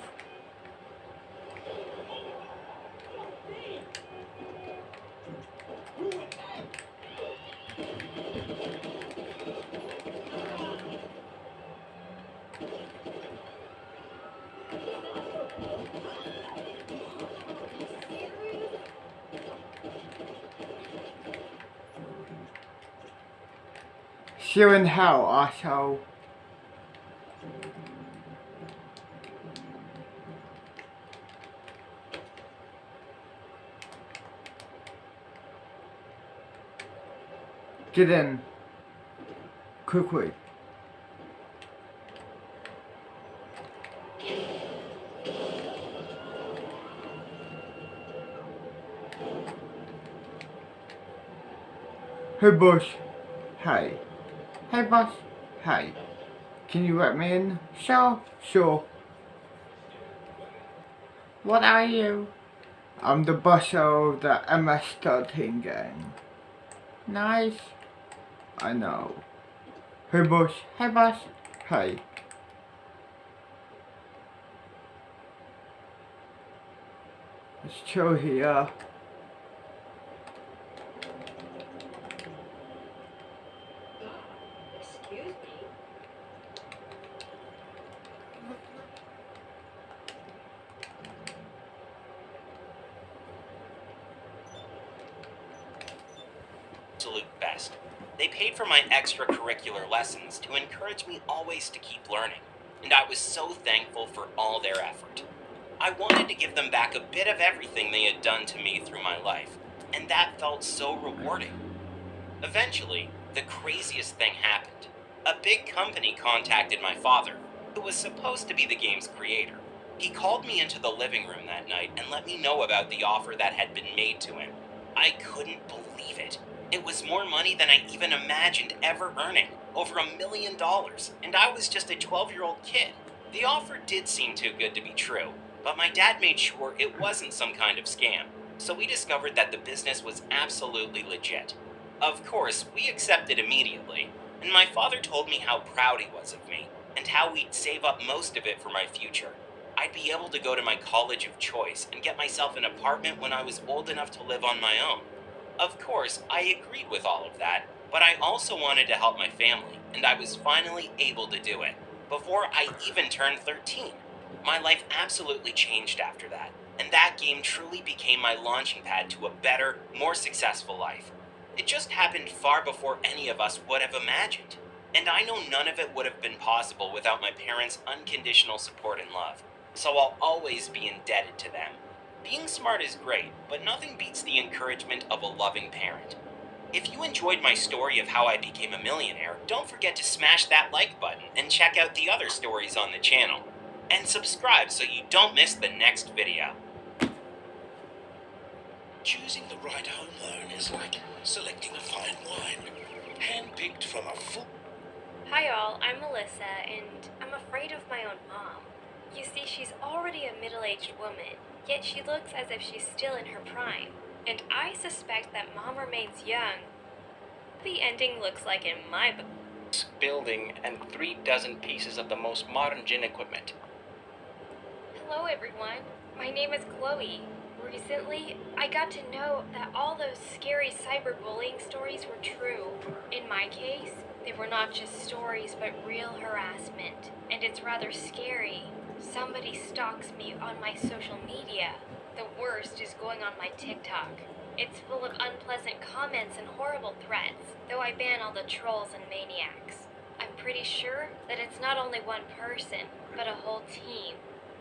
See you in hell, asshole. Get in. Quickly. Hey boss. Hey. Hey boss. Hey. Can you let me in? Sure. Sure. What are you? I'm the boss of the MS-13 game. Nice. I know. Hey boss. Hey boss. Hey. Let's chill here. Excuse me. Absolute best. They paid for my extracurricular lessons to encourage me always to keep learning, and I was so thankful for all their effort. I wanted to give them back a bit of everything they had done to me through my life, and that felt so rewarding. Eventually, the craziest thing happened. A big company contacted my father, who was supposed to be the game's creator. He called me into the living room that night and let me know about the offer that had been made to him. I couldn't believe it. It was more money than I even imagined ever earning, over $1 million, and I was just a 12-year-old kid. The offer did seem too good to be true, but my dad made sure it wasn't some kind of scam, so we discovered that the business was absolutely legit. Of course, we accepted immediately, and my father told me how proud he was of me, and how we'd save up most of it for my future. I'd be able to go to my college of choice and get myself an apartment when I was old enough to live on my own. Of course, I agreed with all of that, but I also wanted to help my family, and I was finally able to do it, before I even turned 13. My life absolutely changed after that, and that game truly became my launching pad to a better, more successful life. It just happened far before any of us would have imagined, and I know none of it would have been possible without my parents' unconditional support and love, so I'll always be indebted to them. Being smart is great, but nothing beats the encouragement of a loving parent. If you enjoyed my story of how I became a millionaire, don't forget to smash that like button and check out the other stories on the channel. And subscribe so you don't miss the next video. Choosing the right home loan is like selecting a fine wine, handpicked from a full... Hi all, I'm Melissa, and I'm afraid of my own mom. You see, she's already a middle-aged woman, yet she looks as if she's still in her prime. And I suspect that mom remains young. The ending looks like in my book. Building and 36 pieces of the most modern gym equipment. Hello everyone, my name is Chloe. Recently, I got to know that all those scary cyberbullying stories were true. In my case, they were not just stories but real harassment, and it's rather scary. Somebody stalks me on my social media. The worst is going on my TikTok. It's full of unpleasant comments and horrible threats, though I ban all the trolls and maniacs. I'm pretty sure that it's not only one person, but a whole team.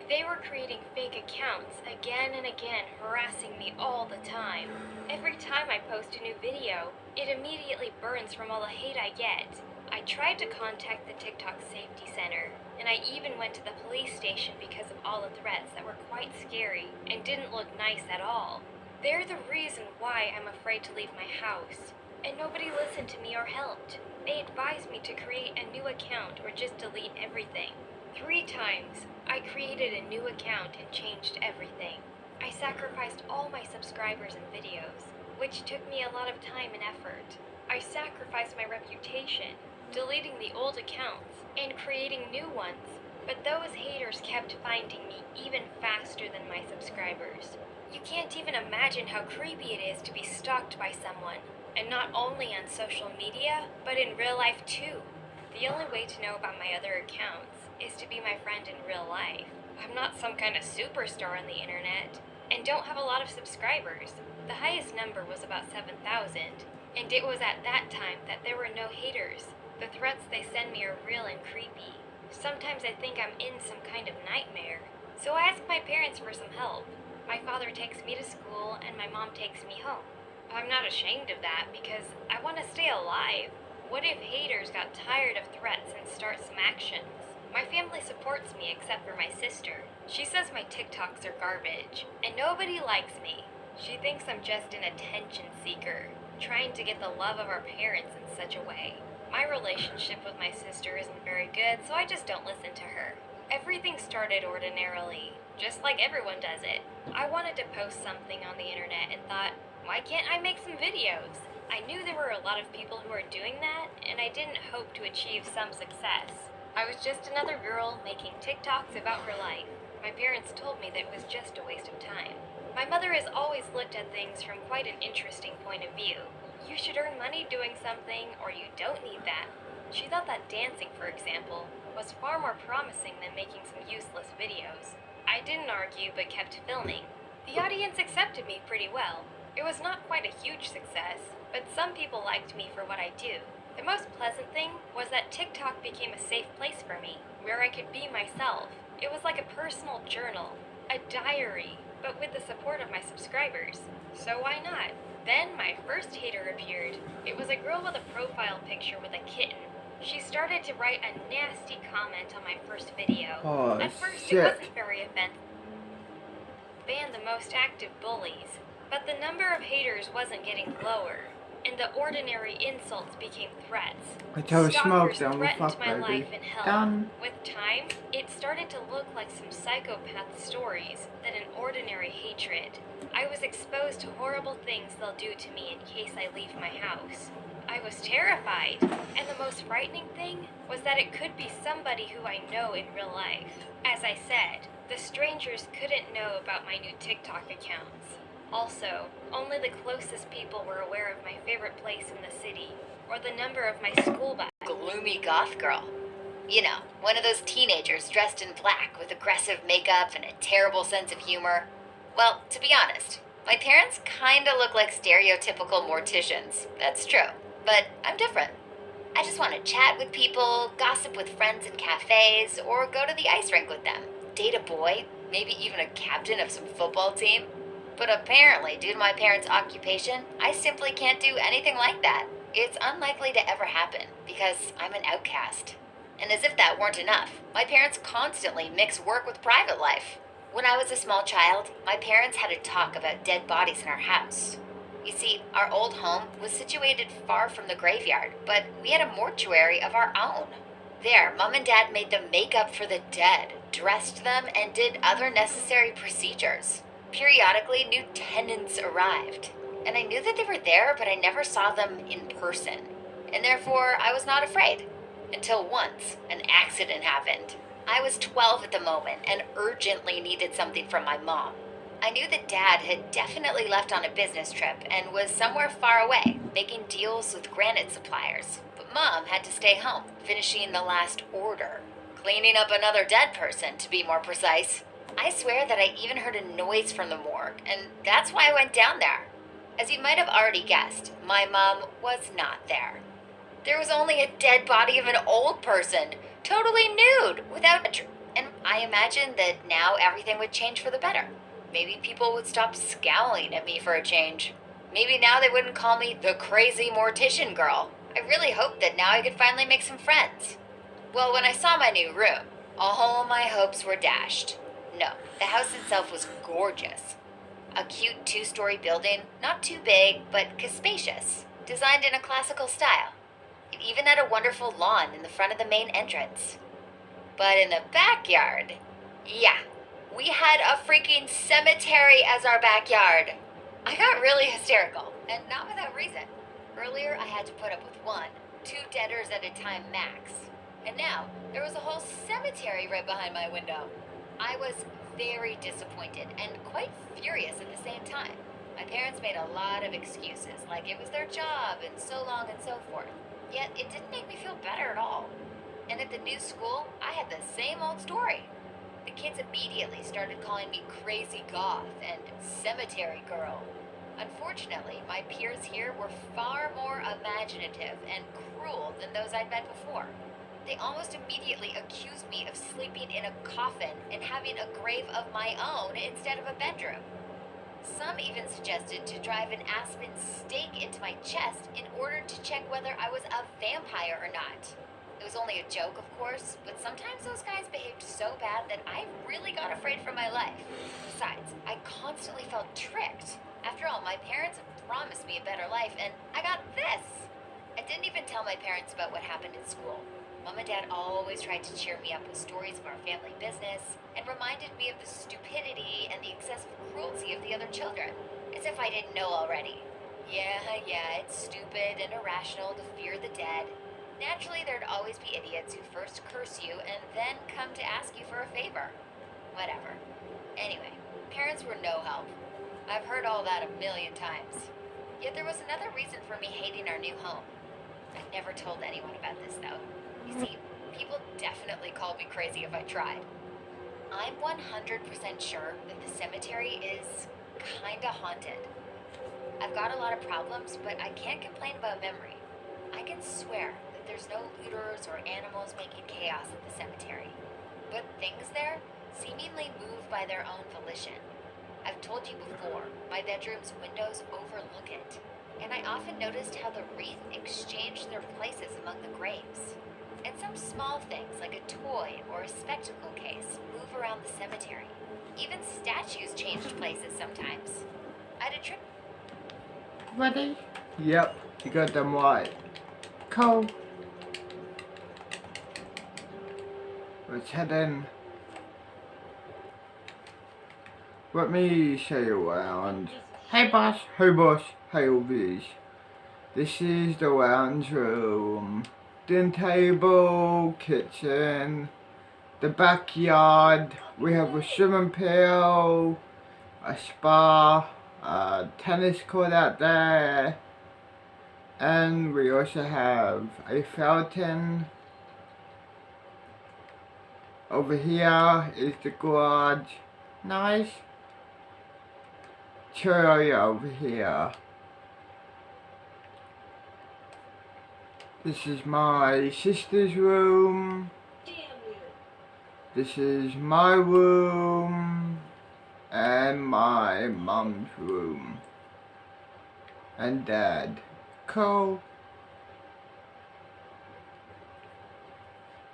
They were creating fake accounts again and again, harassing me all the time. Every time I post a new video, it immediately burns from all the hate I get. I tried to contact the TikTok Safety Center, and I even went to the police station because of all the threats that were quite scary and didn't look nice at all. They're the reason why I'm afraid to leave my house, and nobody listened to me or helped. They advised me to create a new account or just delete everything. 3 times, I created a new account and changed everything. I sacrificed all my subscribers and videos, which took me a lot of time and effort. I sacrificed my reputation, deleting the old accounts and creating new ones, but those haters kept finding me even faster than my subscribers. You can't even imagine how creepy it is to be stalked by someone, and not only on social media, but in real life too. The only way to know about my other accounts is to be my friend in real life. I'm not some kind of superstar on the internet, and don't have a lot of subscribers. The highest number was about 7,000, and it was at that time that there were no haters. The threats they send me are real and creepy. Sometimes I think I'm in some kind of nightmare, so I ask my parents for some help. My father takes me to school, and my mom takes me home. I'm not ashamed of that because I want to stay alive. What if haters got tired of threats and start some actions? My family supports me except for my sister. She says my TikToks are garbage, and nobody likes me. She thinks I'm just an attention seeker, trying to get the love of our parents in such a way. My relationship with my sister isn't very good, so I just don't listen to her. Everything started ordinarily, just like everyone does it. I wanted to post something on the internet and thought, why can't I make some videos? I knew there were a lot of people who were doing that, and I didn't hope to achieve some success. I was just another girl making TikToks about her life. My parents told me that it was just a waste of time. My mother has always looked at things from quite an interesting point of view. You should earn money doing something, or you don't need that. She thought that dancing, for example, was far more promising than making some useless videos. I didn't argue, but kept filming. The audience accepted me pretty well. It was not quite a huge success, but some people liked me for what I do. The most pleasant thing was that TikTok became a safe place for me, where I could be myself. It was like a personal journal, a diary, but with the support of my subscribers. So why not? Then my first hater appeared. It was a girl with a profile picture with a kitten. She started to write a nasty comment on my first video. Oh, At first shit. it wasn't very offensive. Banned the most active bullies, but the number of haters wasn't getting lower, and the ordinary insults became threats. I tell a smoke Stalkers down the threatened fuck, my baby. life and health. Done. With time, it started to look like some psychopath stories than an ordinary hatred. I was exposed to horrible things they'll do to me in case I leave my house. I was terrified, and the most frightening thing was that it could be somebody who I know in real life. As I said, the strangers couldn't know about my new TikTok accounts. Also, only the closest people were aware of my favorite place in the city, or the number of my school bags. Gloomy goth girl. You know, one of those teenagers dressed in black with aggressive makeup and a terrible sense of humor. Well, to be honest, my parents kinda look like stereotypical morticians. That's true. But I'm different. I just want to chat with people, gossip with friends in cafes, or go to the ice rink with them. Date a boy, maybe even a captain of some football team. But apparently, due to my parents' occupation, I simply can't do anything like that. It's unlikely to ever happen, because I'm an outcast. And as if that weren't enough, my parents constantly mix work with private life. When I was a small child, my parents had a talk about dead bodies in our house. You see, our old home was situated far from the graveyard, but we had a mortuary of our own. There, Mom and Dad made them make up for the dead, dressed them, and did other necessary procedures. Periodically, new tenants arrived, and I knew that they were there, but I never saw them in person. And therefore, I was not afraid. Until once, an accident happened. I was 12 at the moment and urgently needed something from my mom. I knew that Dad had definitely left on a business trip and was somewhere far away, making deals with granite suppliers. But Mom had to stay home, finishing the last order. Cleaning up another dead person, to be more precise. I swear that I even heard a noise from the morgue, and that's why I went down there. As you might have already guessed, my mom was not there. There was only a dead body of an old person, totally nude, without a and I imagined that now everything would change for the better. Maybe people would stop scowling at me for a change. Maybe now they wouldn't call me the crazy mortician girl. I really hoped that now I could finally make some friends. Well, when I saw my new room, all my hopes were dashed. No, the house itself was gorgeous. A cute 2-story building, not too big, but spacious, designed in a classical style. It even had a wonderful lawn in the front of the main entrance. But in the backyard, yeah, we had a freaking cemetery as our backyard. I got really hysterical, and not without reason. Earlier, I had to put up with 1, 2 deaders at a time max. And now, there was a whole cemetery right behind my window. I was very disappointed and quite furious at the same time. My parents made a lot of excuses, like it was their job and so long and so forth. Yet, it didn't make me feel better at all. And at the new school, I had the same old story. The kids immediately started calling me crazy goth and cemetery girl. Unfortunately, my peers here were far more imaginative and cruel than those I'd met before. They almost immediately accused me of sleeping in a coffin and having a grave of my own instead of a bedroom. Some even suggested to drive an aspen stake into my chest in order to check whether I was a vampire or not. It was only a joke, of course, but sometimes those guys behaved so bad that I really got afraid for my life. Besides, I constantly felt tricked. After all, my parents had promised me a better life, and I got this. I didn't even tell my parents about what happened in school. Mom and Dad always tried to cheer me up with stories of our family business and reminded me of the stupidity and the excessive cruelty of the other children, as if I didn't know already. Yeah, it's stupid and irrational to fear the dead. Naturally, there'd always be idiots who first curse you and then come to ask you for a favor. Whatever. Anyway, parents were no help. I've heard all that a million times. Yet there was another reason for me hating our new home. I never told anyone about this, though. You see, people definitely called me crazy if I tried. I'm 100% sure that the cemetery is kinda haunted. I've got a lot of problems, but I can't complain about memory. I can swear that there's no looters or animals making chaos at the cemetery. But things there seemingly move by their own volition. I've told you before, my bedroom's windows overlook it, and I often noticed how the wreath exchanged their places among the graves. And some small things like a toy or a spectacle case move around the cemetery. Even statues changed places sometimes. I had a trip. Ready? Yep, you got them right. Cool. Let's head in. Let me show you around. Hey boss. Hey boss. Hey Olvies. This is the lounge room. Dinner table, kitchen, the backyard. We have a swimming pool, a spa, a tennis court out there, and we also have a fountain. Over here is the garage. Nice. Area over here. This is my sister's room. This is my room and my mom's room and dad. Cool.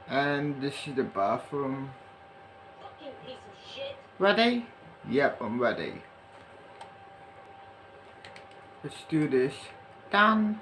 And this is the bathroom. Ready? Yep, I'm ready. Let's do this. Done.